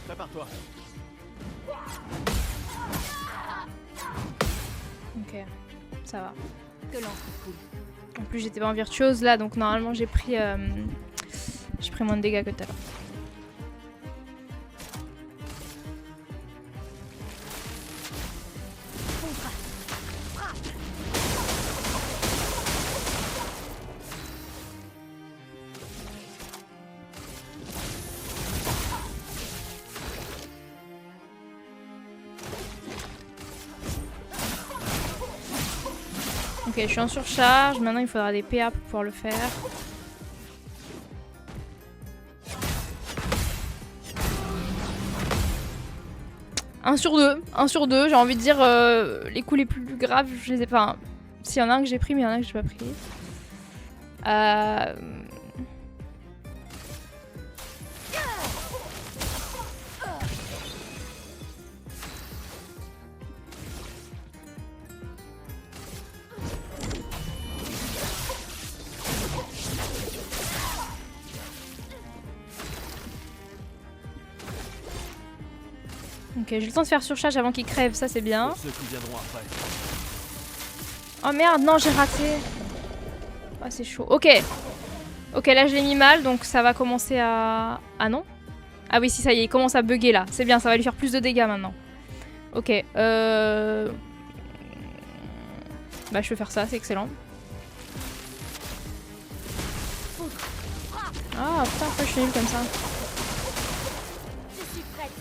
Prépare-toi. Ok, ça va. Que l'encre coule. En plus, j'étais pas en virtuose là, donc normalement j'ai pris moins de dégâts que tout à l'heure. Ok, je suis en surcharge. Maintenant, il faudra des PA pour pouvoir le faire. Un sur deux, j'ai envie de dire les coups les plus graves, je les ai pas. Enfin, s'il y en a un que j'ai pris, mais il y en a un que j'ai pas pris. Ok, j'ai le temps de faire surcharge avant qu'il crève, ça c'est bien. Pour ceux qui viendront après. Oh merde, non, j'ai raté. Ah, c'est chaud. Ok. Ok, là je l'ai mis mal, donc ça va commencer à... Ah non? Ah oui, si, ça y est, il commence à bugger là. C'est bien, ça va lui faire plus de dégâts maintenant. Ok, Bah, je peux faire ça, c'est excellent. Ah, putain, pourquoi je suis nulle comme ça? Je suis prête.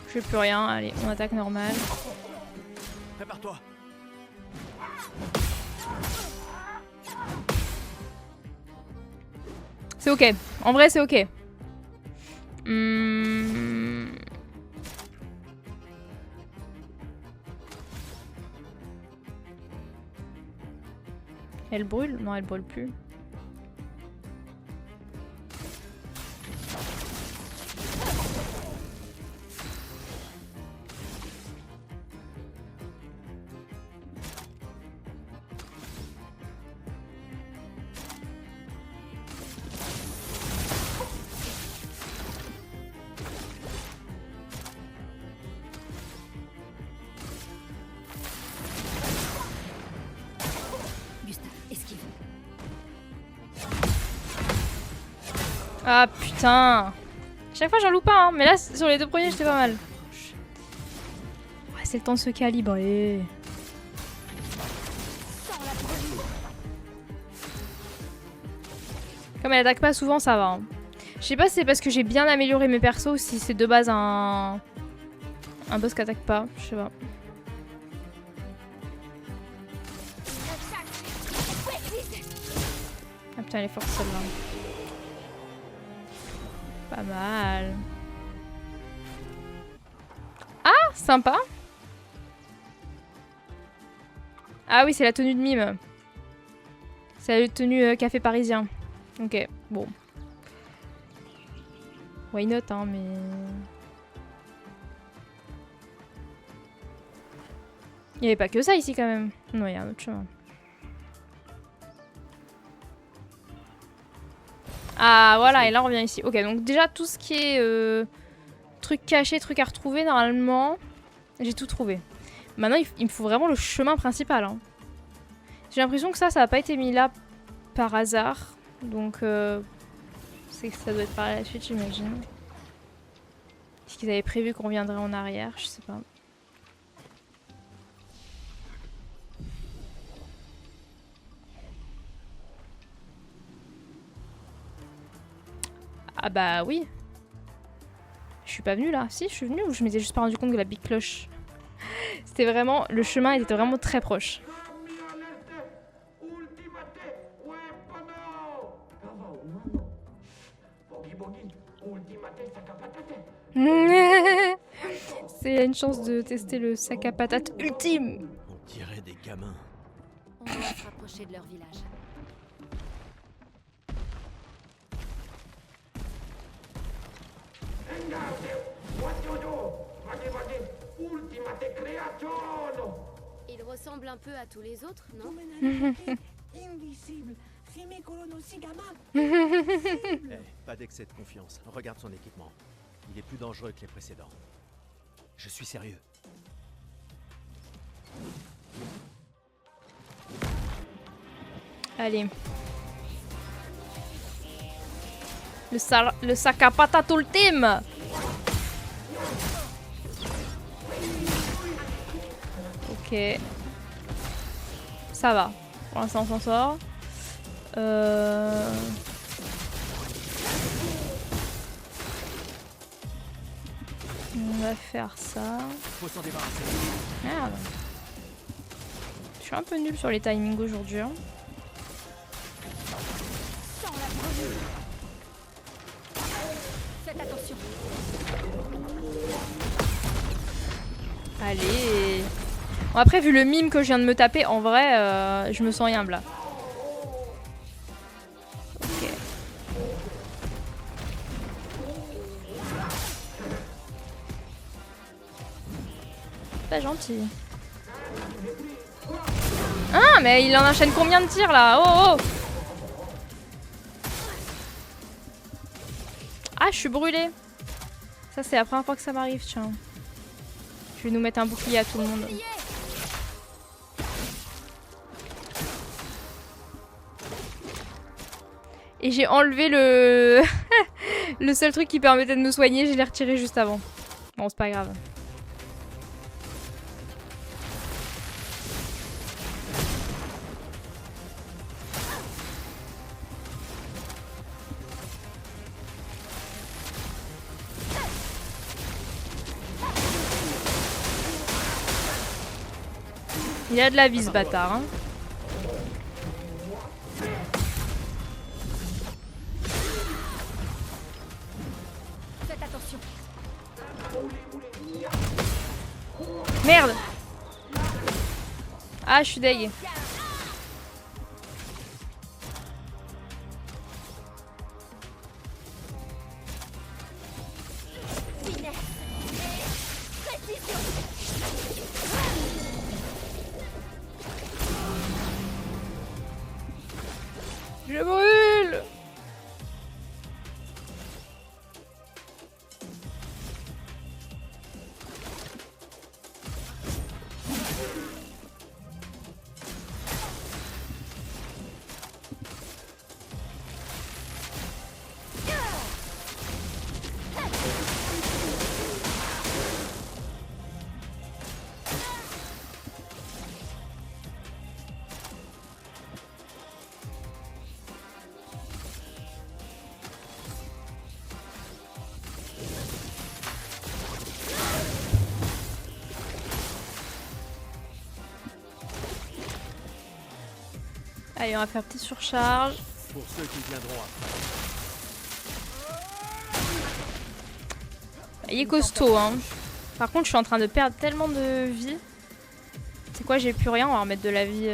Je fais plus rien, allez, on attaque normal. Prépare-toi. C'est ok, en vrai c'est ok. Elle brûle? Non, elle brûle plus. Gustave, esquive. Ah putain! Chaque fois j'en loupe pas, hein. Mais là sur les deux premiers j'étais pas mal. Ouais, c'est le temps de se calibrer. Comme elle attaque pas souvent, ça va. Hein. Je sais pas si c'est parce que j'ai bien amélioré mes persos ou si c'est de base un boss qui attaque pas. Je sais pas. Ah putain, elle est forte celle-là. Pas mal. Ah, sympa. Ah oui, c'est la tenue de mime. C'est la tenue café parisien. Ok, bon. Why not, hein, mais... Il n'y avait pas que ça ici, quand même. Non, il y a un autre chemin. Ah voilà, et là on revient ici. Ok, donc déjà tout ce qui est trucs cachés, trucs à retrouver, normalement, j'ai tout trouvé. Maintenant, il me faut vraiment le chemin principal. Hein. J'ai l'impression que ça n'a pas été mis là par hasard. Donc, c'est que ça doit être par la suite, j'imagine. Est-ce qu'ils avaient prévu qu'on reviendrait en arrière? Je sais pas. Ah bah oui. Je suis pas venue là. Si, je suis venue ou je m'étais juste pas rendu compte que la big cloche. C'était vraiment... Le chemin était vraiment très proche. C'est une chance de tester le sac à patates ultime. On dirait des gamins. On doit se rapprocher de leur village. Il ressemble un peu à tous les autres, non? Invisible. Pas d'excès de confiance. Regarde son équipement. Il est plus dangereux que les précédents. Je suis sérieux. Allez. Le sac à patates ultime. Ok. Ça va. Pour l'instant, on s'en sort. On va faire ça. Faut s'en débarrasser. Merde. Je suis un peu nulle sur les timings aujourd'hui. Hein. Faites attention. Allez. Bon, après, vu le mime que je viens de me taper, en vrai, je me sens humble là. Ok. Pas gentil. Ah, mais il en enchaîne combien de tirs là? Oh, oh! Ah, je suis brûlée. Ça, c'est la première fois que ça m'arrive, tiens. Je vais nous mettre un bouclier à tout le monde. Et j'ai enlevé le... le seul truc qui permettait de me soigner, je l'ai retiré juste avant. Bon, c'est pas grave. Il a de la vie ce bâtard. Hein. Faites attention. Merde. Ah, je suis deg. Je brûle. Allez, on va faire petite surcharge. Pour ceux qui viendront après. Il est costaud, hein. Par contre, je suis en train de perdre tellement de vie. C'est quoi, j'ai plus rien, on va remettre de la vie.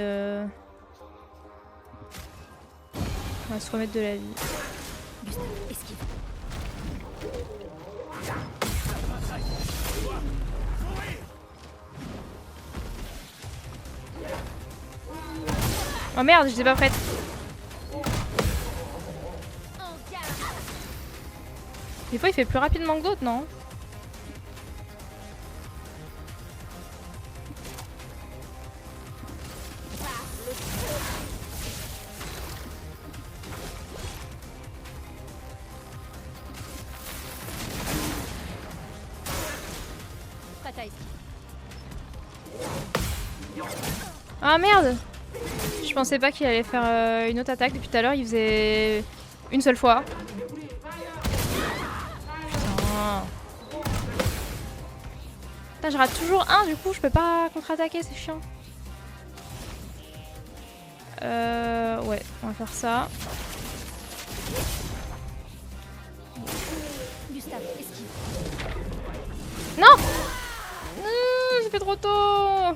On va se remettre de la vie. Gustave, esquive. Oh merde, j'étais pas prête. En garde. Des fois il fait plus rapidement que d'autres, non? Ah merde! Je pensais pas qu'il allait faire une autre attaque. Depuis tout à l'heure, il faisait une seule fois. Putain. Putain, je rate toujours un, du coup, je peux pas contre-attaquer, c'est chiant. Ouais, on va faire ça. Gustave, esquive. Non! J'ai fait trop tôt!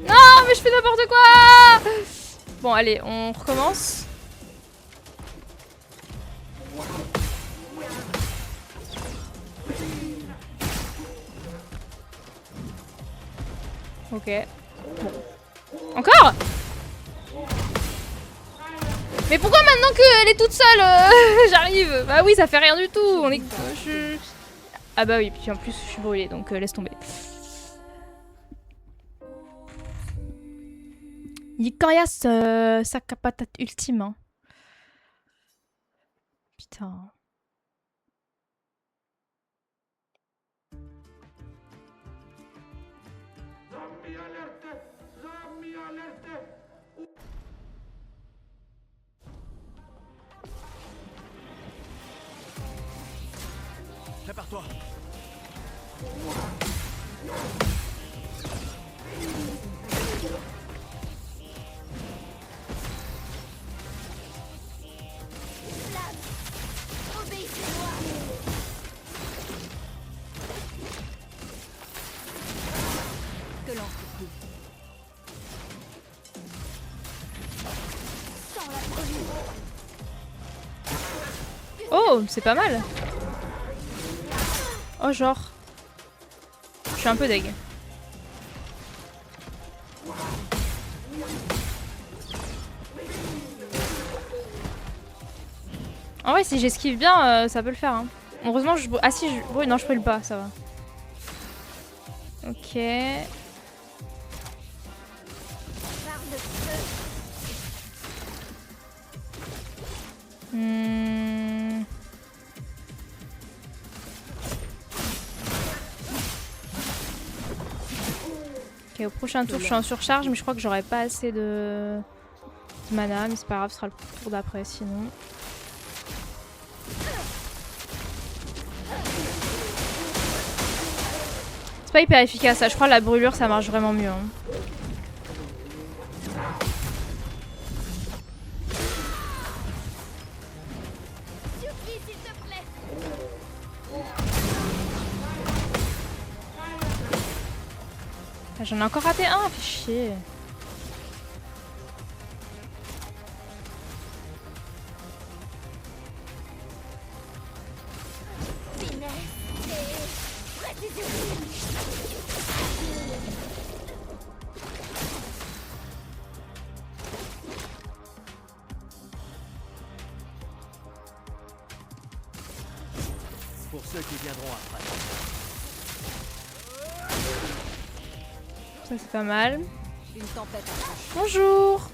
Non, mais je fais n'importe quoi! Bon, allez, on recommence. Ok. Bon. Encore? Mais pourquoi maintenant qu'elle est toute seule, j'arrive? Bah oui, ça fait rien du tout. On est... Ah bah oui, puis en plus, je suis brûlée, donc laisse tomber. Icorias sac à patate ultime. Hein. Putain. Prépare-toi. Obéissez-moi. Que l'encre coule. Sans la brûlure. Oh, c'est pas mal. Oh, genre. Je suis un peu deg. En vrai, si j'esquive bien, ça peut le faire. Hein. Heureusement, je... Ah si, je... Oui, non, je brûle pas, ça va. Ok. Ok, au prochain tour, je suis en surcharge, mais je crois que j'aurai pas assez de mana, mais c'est pas grave, ce sera le tour d'après sinon. C'est pas hyper efficace, ça. Je crois que la brûlure ça marche vraiment mieux. Hein. Suffit, s'il te plaît. Ah, j'en ai encore raté un, fait chier. Pour ceux qui viendront après. Ça c'est pas mal. Une tempête approche. Bonjour.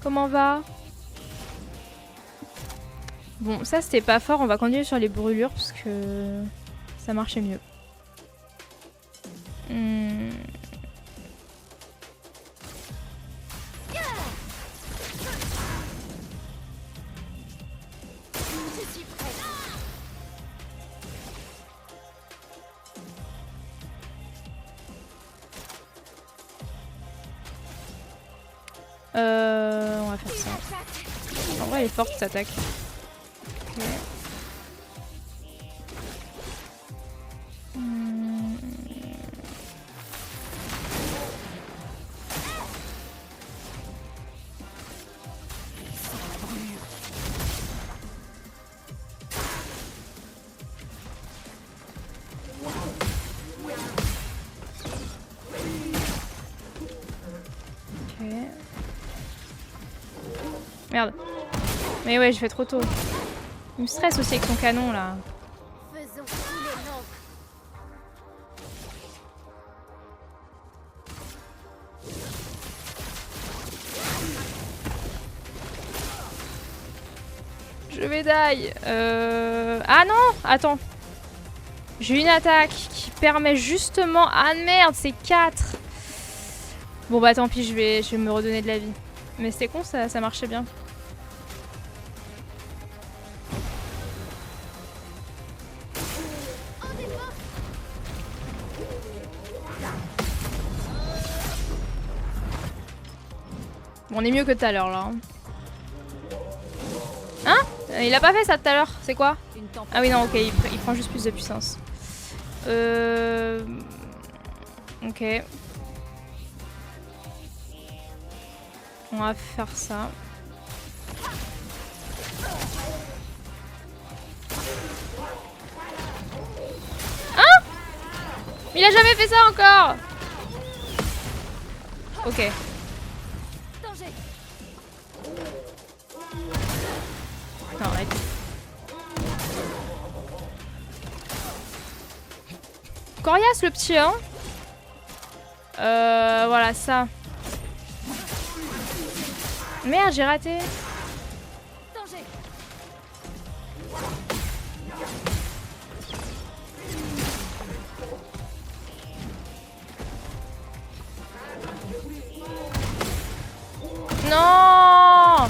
Comment va? Bon, ça c'était pas fort, on va continuer sur les brûlures parce que ça marchait mieux. On va faire ça. En vrai, elle est forte cette attaque. Okay. Merde. Mais ouais, je fais trop tôt. Il me stresse aussi avec son canon là. Faisons couler l'encre. Je vais die. Ah non, attends. J'ai une attaque qui permet justement... Ah merde, c'est 4. Bon bah tant pis, je vais me redonner de la vie. Mais c'était con, ça marchait bien. Bon, on est mieux que tout à l'heure là. Hein? Il a pas fait ça tout à l'heure, c'est quoi? Ah oui non, ok, il prend juste plus de puissance. Ok. On va faire ça. Hein? Il a jamais fait ça encore! Ok. Danger. Non, arrête. Coriace le petit, hein? Voilà, ça. Merde, j'ai raté. Danger. Non!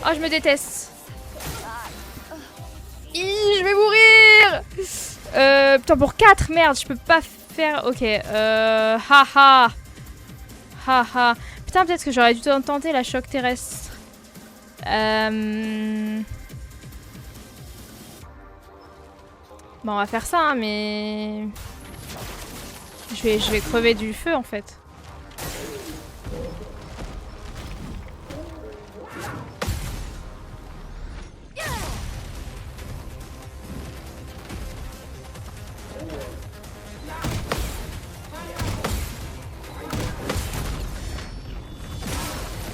Oh, je me déteste. Ih, je vais mourir! Putain, pour 4, merde, je peux pas faire... Ok, haha. Haha. Putain, peut-être que j'aurais dû tenter la choc terrestre. Bon, on va faire ça, hein, mais... Je vais crever du feu, en fait.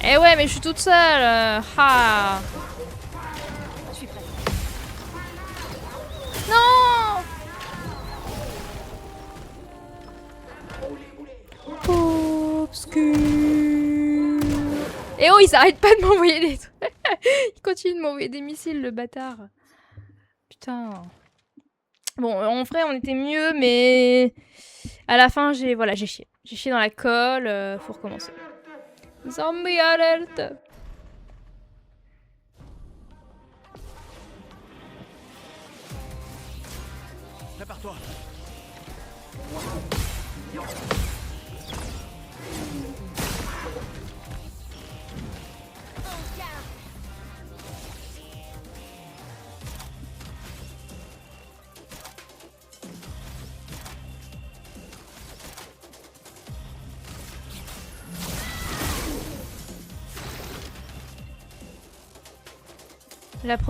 Eh ouais, mais je suis toute seule. Ah. Je suis prête. Non. Obscur. Eh oh, il s'arrête pas de m'envoyer des trucs. Il continue de m'envoyer des missiles, le bâtard. Putain. Bon, en vrai, on était mieux, mais à la fin, j'ai chié. J'ai chié dans la colle. Faut recommencer. Zombie alert! Prépare-toi.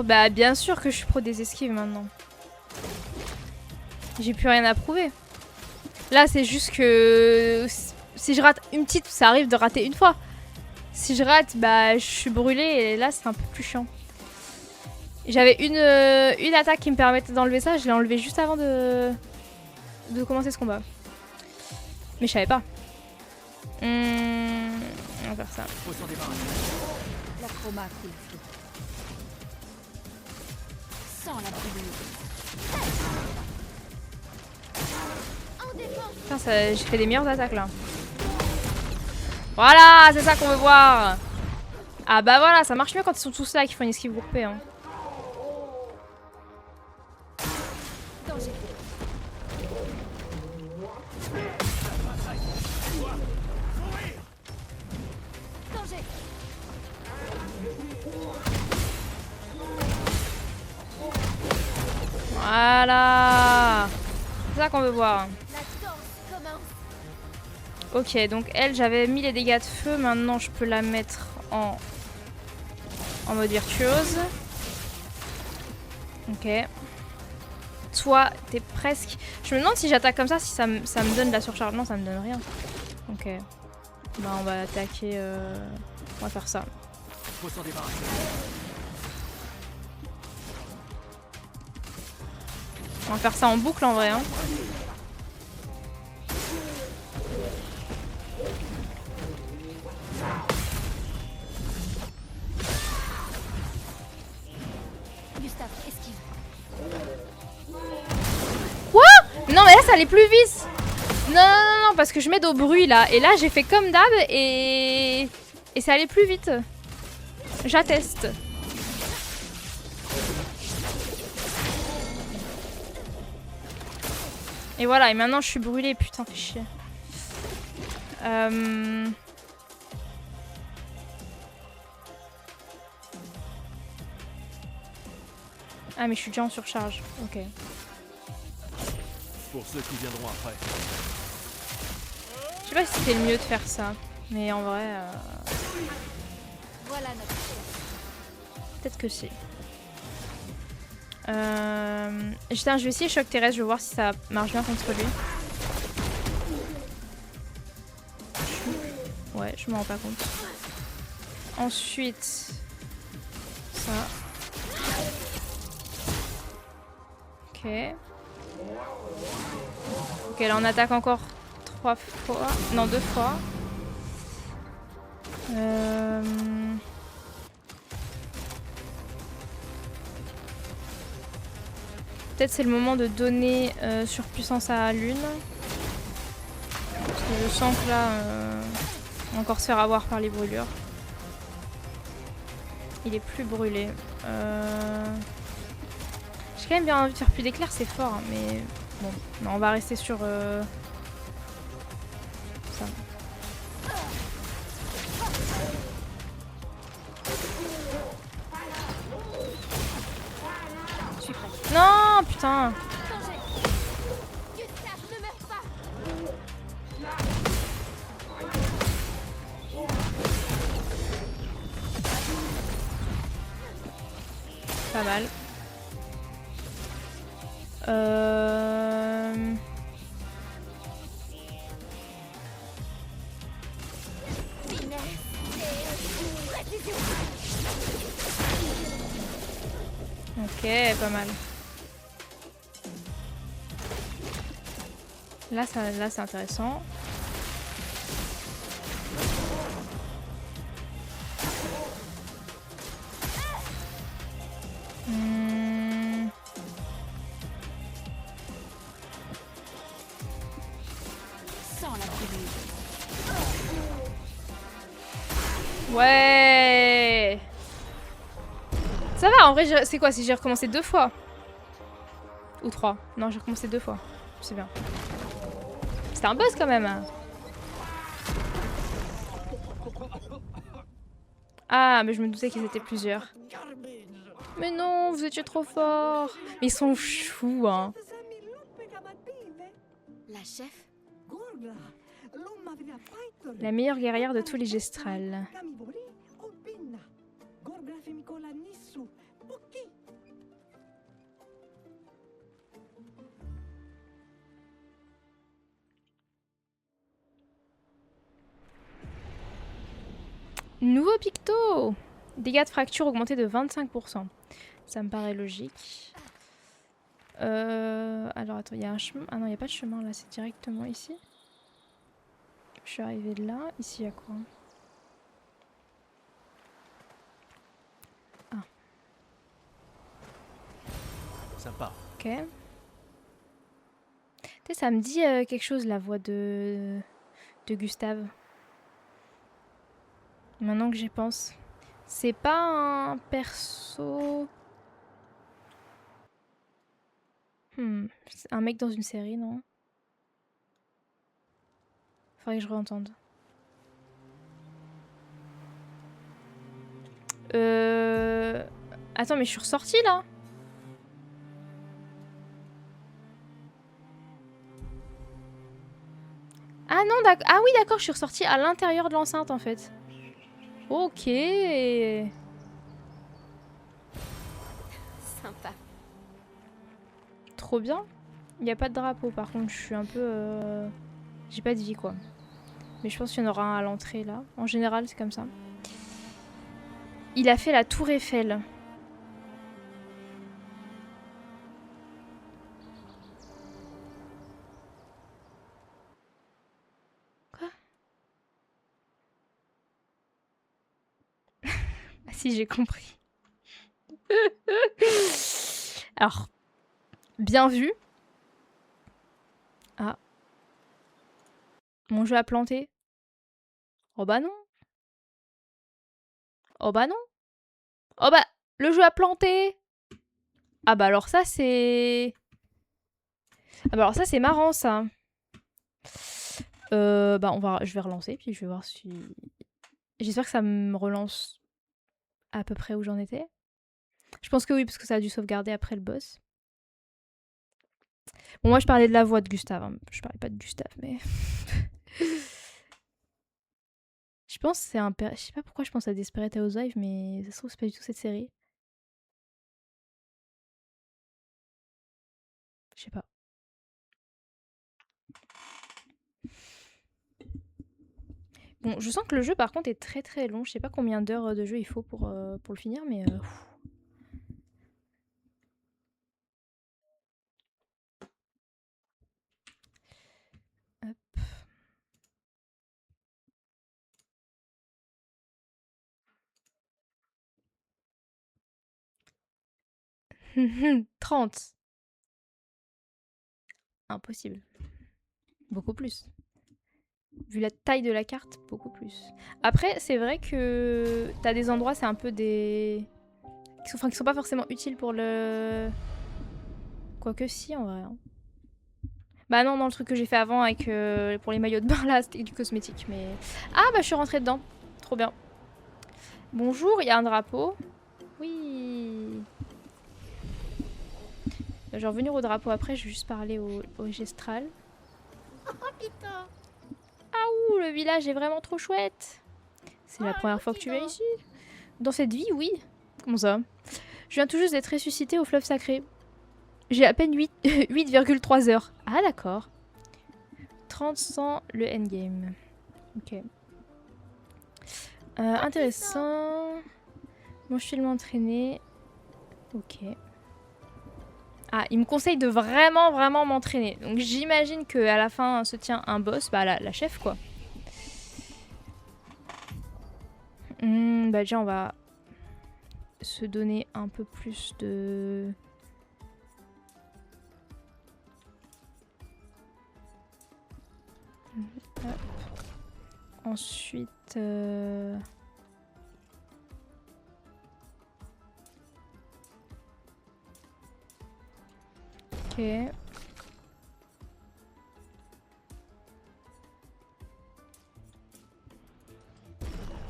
Bah bien sûr que je suis pro des esquives maintenant. J'ai plus rien à prouver. Là c'est juste que si je rate une petite, ça arrive de rater une fois. Si je rate, bah je suis brûlée et là c'est un peu plus chiant. J'avais une attaque qui me permettait d'enlever ça, je l'ai enlevé juste avant de commencer ce combat. Mais je savais pas. On va faire ça. Faut s'en débarrasser. La chroma coule flou. Sans la brûlure. En défense. Putain, j'ai fait des meilleures attaques là. Voilà, c'est ça qu'on veut voir. Ah bah voilà, ça marche mieux quand ils sont tous là et qu'ils font une esquive groupée. Hein. Danger. Danger. Voilà. C'est ça qu'on veut voir. La danse commence. Ok, donc elle, j'avais mis les dégâts de feu. Maintenant, je peux la mettre en mode virtuose. Ok. Toi, t'es presque... Je me demande si j'attaque comme ça, si ça me donne de la surcharge. Non, ça me donne rien. Ok. Bah, on va attaquer... On va faire ça. Faut s'en débarrasser. On va faire ça en boucle en vrai. Hein. Gustave, esquive. Quoi? Non mais là ça allait plus vite. Non, non, non, non, parce que je mets au bruit là. Et là j'ai fait comme d'hab et ça allait plus vite. J'atteste. Et voilà, et maintenant je suis brûlée, putain, fais chier. Ah mais je suis déjà en surcharge, ok. Pour ceux qui viendront après. Je sais pas si c'était le mieux de faire ça, mais en vrai... Voilà notre chef. Peut-être que si. Putain, je vais essayer choc terrestre, je vais voir si ça marche bien contre lui. Ouais, je m'en rends pas compte. Ensuite, ça. Ok. Ok, là on attaque encore 3 fois. Non, 2 fois. Peut-être c'est le moment de donner surpuissance à Lune. Parce que je sens que là, on va encore se faire avoir par les brûlures. Il est plus brûlé. J'ai quand même bien envie de faire plus d'éclairs, c'est fort, hein, mais bon, non, on va rester sur ça. Je suis prête. Non, putain. Gustave, ne meurs pas. Pas mal. Ok, pas mal. Là, c'est intéressant. Sans la brûlure. Ouais. Ça va, en vrai, c'est quoi si j'ai recommencé 2 fois? Ou 3? Non, j'ai recommencé 2 fois. C'est bien. C'était un boss quand même. Ah, mais je me doutais qu'ils étaient plusieurs. Mais non, vous étiez trop forts. Mais ils sont choux, hein. La chef? La meilleure guerrière de tous les gestrals. Nouveau picto! Dégâts de fracture augmentés de 25%. Ça me paraît logique. Alors attends, il y a un chemin. Ah non, il n'y a pas de chemin là, c'est directement ici. Je suis arrivée de là. Ici, il y a quoi? Ah. Sympa. Ok. Tu sais, ça me dit quelque chose, la voix de Gustave. Maintenant que j'y pense. C'est pas un perso... C'est un mec dans une série, non? Faudrait que je réentende. Attends, mais je suis ressortie là? Ah non, d'accord. Ah oui, d'accord, je suis ressortie à l'intérieur de l'enceinte en fait. Ok. Sympa. Trop bien. Il n'y a pas de drapeau par contre, je suis un peu... J'ai pas de vie quoi. Mais je pense qu'il y en aura un à l'entrée là. En général, c'est comme ça. Il a fait la tour Eiffel. Si, j'ai compris. Alors, bien vu. Ah. Mon jeu a planté. Oh bah non. Oh bah non. Oh bah, le jeu a planté. Ah bah alors ça c'est... Ah bah alors ça c'est marrant ça. Bah je vais relancer puis je vais voir si... J'espère que ça me relance à peu près où j'en étais. Je pense que oui parce que ça a dû sauvegarder après le boss. Bon moi je parlais de la voix de Gustave, hein. Je parlais pas de Gustave mais... Je pense que c'est un... Je sais pas pourquoi je pense à Desperate Housewives mais ça se trouve c'est pas du tout cette série. Je sais pas. Bon, je sens que le jeu par contre est très très long. Je sais pas combien d'heures de jeu il faut pour le finir, mais... Hop. 30. Impossible. Beaucoup plus. Vu la taille de la carte, beaucoup plus. Après, c'est vrai que t'as des endroits, c'est un peu des... qui sont pas forcément utiles pour le... Quoique si, en vrai. Hein. Bah non, dans le truc que j'ai fait avant avec pour les maillots de bain, là, c'était du cosmétique, mais... Ah bah je suis rentrée dedans. Trop bien. Bonjour, il y a un drapeau. Oui. Je vais revenir au drapeau après, je vais juste parler au Gestral. Oh putain. Ah ouh, le village est vraiment trop chouette. C'est la première fois que tu viens ici? Dans cette vie, oui. Comment ça? Je viens tout juste d'être ressuscité au fleuve sacré. J'ai à peine 8,3 heures. Ah d'accord. 30 sans le endgame. Ok. Intéressant. Moi je suis le m'entraîner. Ok. Ah, il me conseille de vraiment m'entraîner. Donc j'imagine qu'à la fin se tient un boss, bah la chef quoi. Bah déjà on va se donner un peu plus de... Hop. Ensuite... Ok.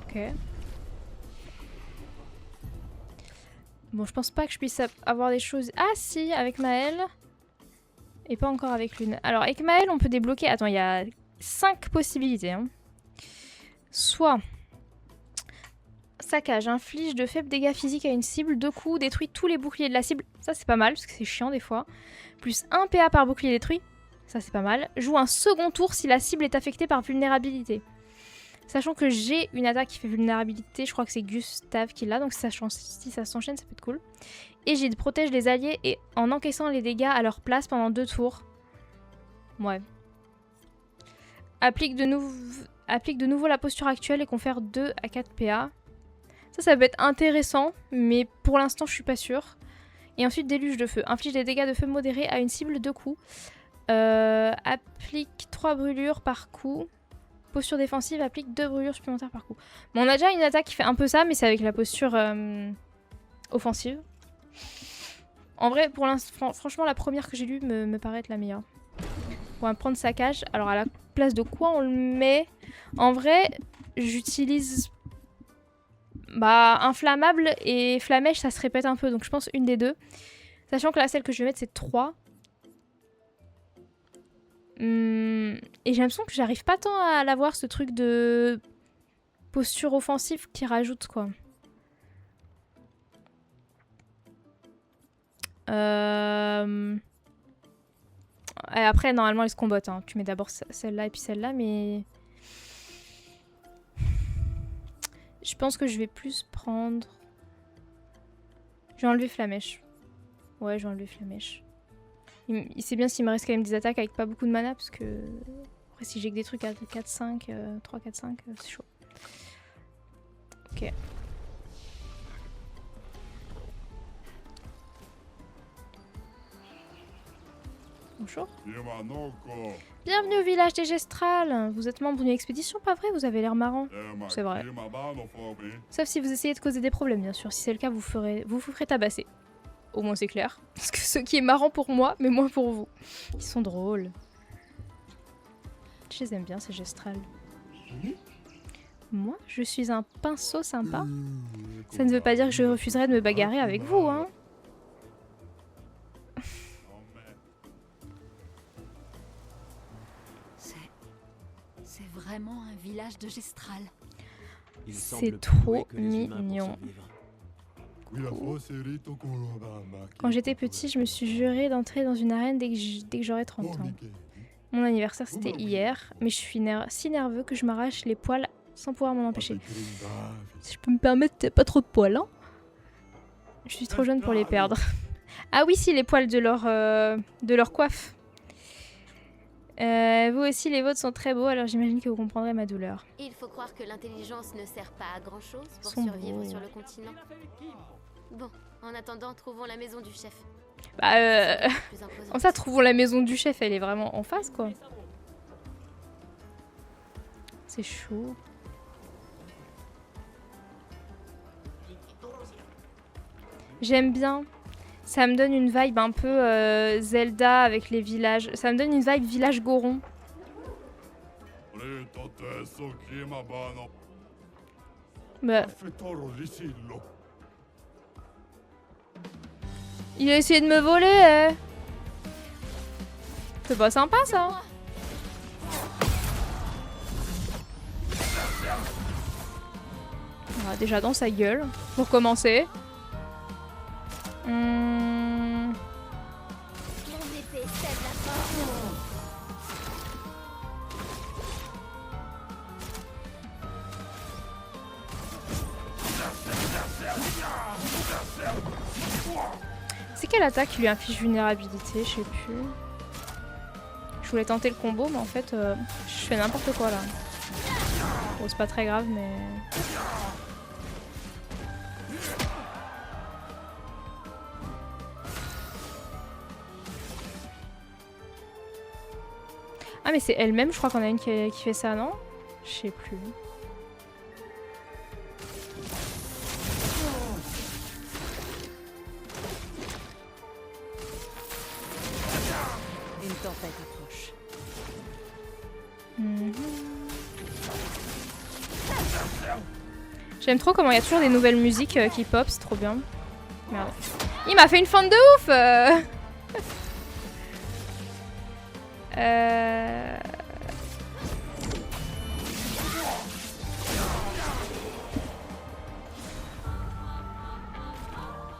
Ok. Bon, je pense pas que je puisse avoir des choses... Ah si, avec Maël. Et pas encore avec Lune. Alors, avec Maël, on peut débloquer... Attends, il y a 5 possibilités. Hein. Soit... Saccage, inflige de faibles dégâts physiques à une cible, 2 coups, détruit tous les boucliers de la cible. Ça, c'est pas mal, parce que c'est chiant des fois. Plus 1 PA par bouclier détruit. Ça, c'est pas mal. Joue un second tour si la cible est affectée par vulnérabilité. Sachant que j'ai une attaque qui fait vulnérabilité, je crois que c'est Gustave qui l'a, donc si ça s'enchaîne, ça peut être cool. Et j'ai de protège les alliés et en encaissant les dégâts à leur place pendant 2 tours. Ouais. Applique de nouveau la posture actuelle et confère 2 à 4 PA. Ça peut être intéressant, mais pour l'instant, je suis pas sûre. Et ensuite, déluge de feu. Inflige des dégâts de feu modérés à une cible 2 coups. Applique 3 brûlures par coup. Posture défensive, applique 2 brûlures supplémentaires par coup. Bon, on a déjà une attaque qui fait un peu ça, mais c'est avec la posture offensive. En vrai, pour l'instant, franchement, la première que j'ai lue me paraît être la meilleure. On va prendre saccage. Alors, à la place de quoi on le met? En vrai, j'utilise... Bah, inflammable et flamèche, ça se répète un peu. Donc, je pense une des deux. Sachant que là, celle que je vais mettre, c'est 3. Et j'ai l'impression que j'arrive pas tant à l'avoir, ce truc de posture offensive qui rajoute, quoi. Et après, normalement, elles se combattent. Hein. Tu mets d'abord celle-là et puis celle-là, mais... Je pense que je vais plus prendre... Je vais enlever flamèche. Ouais, je vais enlever flamèche. C'est bien s'il me reste quand même des attaques avec pas beaucoup de mana, parce que... Après, si j'ai que des trucs à 4-5, 3-4-5, c'est chaud. Ok. Bonjour. Bienvenue au village des Gestrales. Vous êtes membre d'une expédition, pas vrai? Vous avez l'air marrant. C'est vrai. Sauf si vous essayez de causer des problèmes, bien sûr. Si c'est le cas, vous vous ferez tabasser. Au moins c'est clair. Parce que ce qui est marrant pour moi, mais moins pour vous. Ils sont drôles. Je les aime bien, ces Gestrales. Moi, je suis un pinceau sympa. Ça ne veut pas dire que je refuserais de me bagarrer avec vous, hein. C'est vraiment un village de Gestral. Il C'est semble trop prouver que les humains mignon. pour survivre. Quand j'étais petit, je me suis juré d'entrer dans une arène dès que j'aurai 30 ans. Mon anniversaire, c'était hier, mais je suis si nerveux que je m'arrache les poils sans pouvoir m'en empêcher. Si je peux me permettre, pas trop de poils, hein. Je suis trop jeune pour les perdre. Ah oui, si, les poils de leur coiffe. Vous aussi, les vôtres sont très beaux, alors j'imagine que vous comprendrez ma douleur. Il faut croire que l'intelligence ne sert pas à grand-chose pour Sont survivre beaux. sur le continent. Bon, en attendant, trouvons la maison du chef. Bah, Plus imposante. en ça, trouvons la maison du chef, elle est vraiment en face, quoi. C'est chaud. J'aime bien. Ça me donne une vibe un peu Zelda avec les villages. Ça me donne une vibe village Goron. Bah, il a essayé de me voler, eh. C'est pas sympa, ça. Ah, déjà dans sa gueule, pour commencer. Mon épée cède la force. C'est quelle attaque qui lui inflige vulnérabilité? Je sais plus. Je voulais tenter le combo, mais en fait, je fais n'importe quoi là. Bon, c'est pas très grave, mais. Ah, mais c'est elle-même, je crois qu'on a une qui fait ça, non? Je sais plus. Une tempête approche. J'aime trop comment il y a toujours des nouvelles musiques qui pop, c'est trop bien. Merde. Il m'a fait une fente de ouf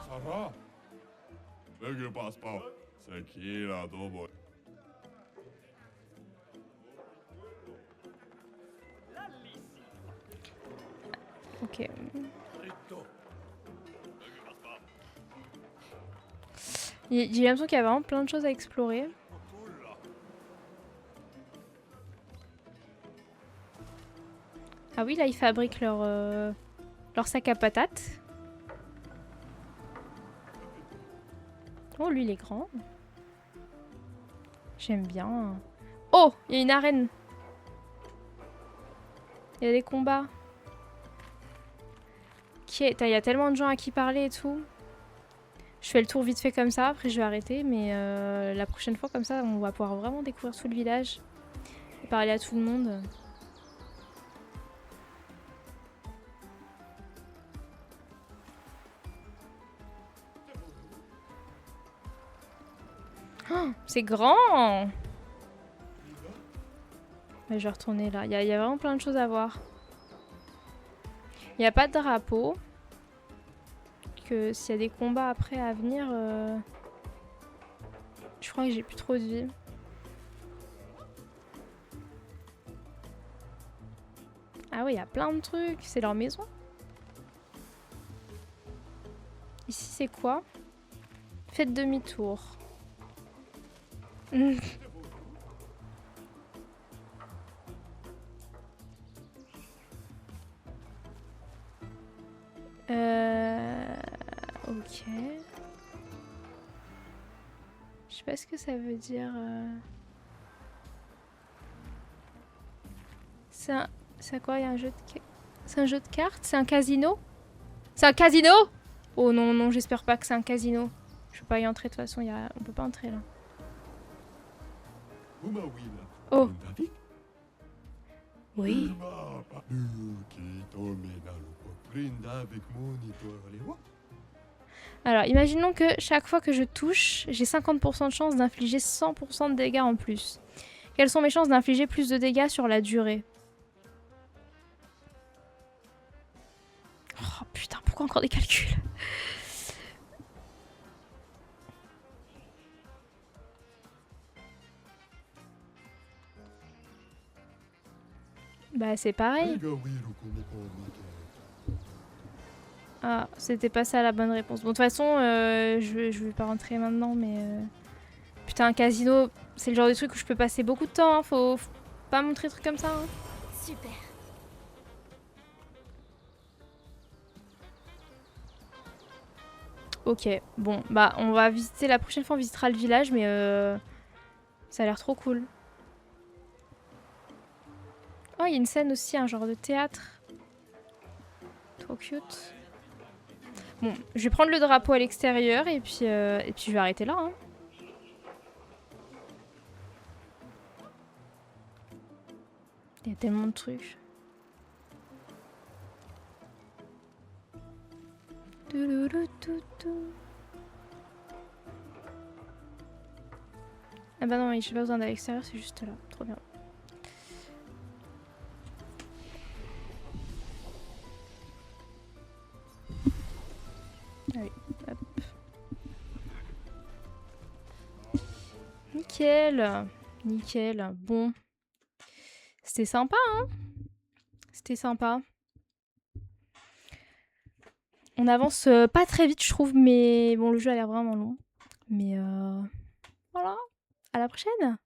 Sarah? Bugge pass på. Sekira dobo. Ok. J'ai l'impression qu'il y a vraiment plein de choses à explorer. Ah oui, là ils fabriquent leur sac à patates. Oh, lui il est grand. J'aime bien. Oh, il y a une arène. Il y a des combats. Il y a tellement de gens à qui parler et tout. Je fais le tour vite fait comme ça, après je vais arrêter, mais la prochaine fois comme ça, on va pouvoir vraiment découvrir tout le village et parler à tout le monde. Oh, c'est grand! Mais je vais retourner là. Il y a vraiment plein de choses à voir. Il n'y a pas de drapeau. Que s'il y a des combats après à venir, je crois que j'ai plus trop de vie. Ah oui, il y a plein de trucs. C'est leur maison. Ici, c'est quoi? Faites demi-tour. Ok. Je sais pas ce que ça veut dire. C'est quoi? Il y a un jeu de... C'est un jeu de cartes? C'est un casino? C'est un casino? Oh non, non, j'espère pas que c'est un casino. Je peux pas y entrer de toute façon, on peut pas entrer là. Oh. Oui. Alors, imaginons que chaque fois que je touche, j'ai 50% de chance d'infliger 100% de dégâts en plus. Quelles sont mes chances d'infliger plus de dégâts sur la durée? Oh putain, pourquoi encore des calculs? Bah c'est pareil. Ah, c'était pas ça la bonne réponse. Bon, de toute façon, je vais pas rentrer maintenant, mais... Putain, un casino, c'est le genre de truc où je peux passer beaucoup de temps, hein. Faut pas montrer des trucs comme ça, hein. Super. Ok, bon, bah on va visiter, la prochaine fois on visitera le village, mais ça a l'air trop cool. Oh, il y a une scène aussi, un genre de théâtre. Trop cute. Bon, je vais prendre le drapeau à l'extérieur et puis je vais arrêter là, hein. Il y a tellement de trucs. Ah bah non, j'ai pas besoin d'aller à l'extérieur, c'est juste là. Trop bien. Allez, hop. Nickel. Nickel. Bon. C'était sympa, hein? C'était sympa. On avance pas très vite, je trouve, mais bon, le jeu a l'air vraiment long. Mais voilà. À la prochaine!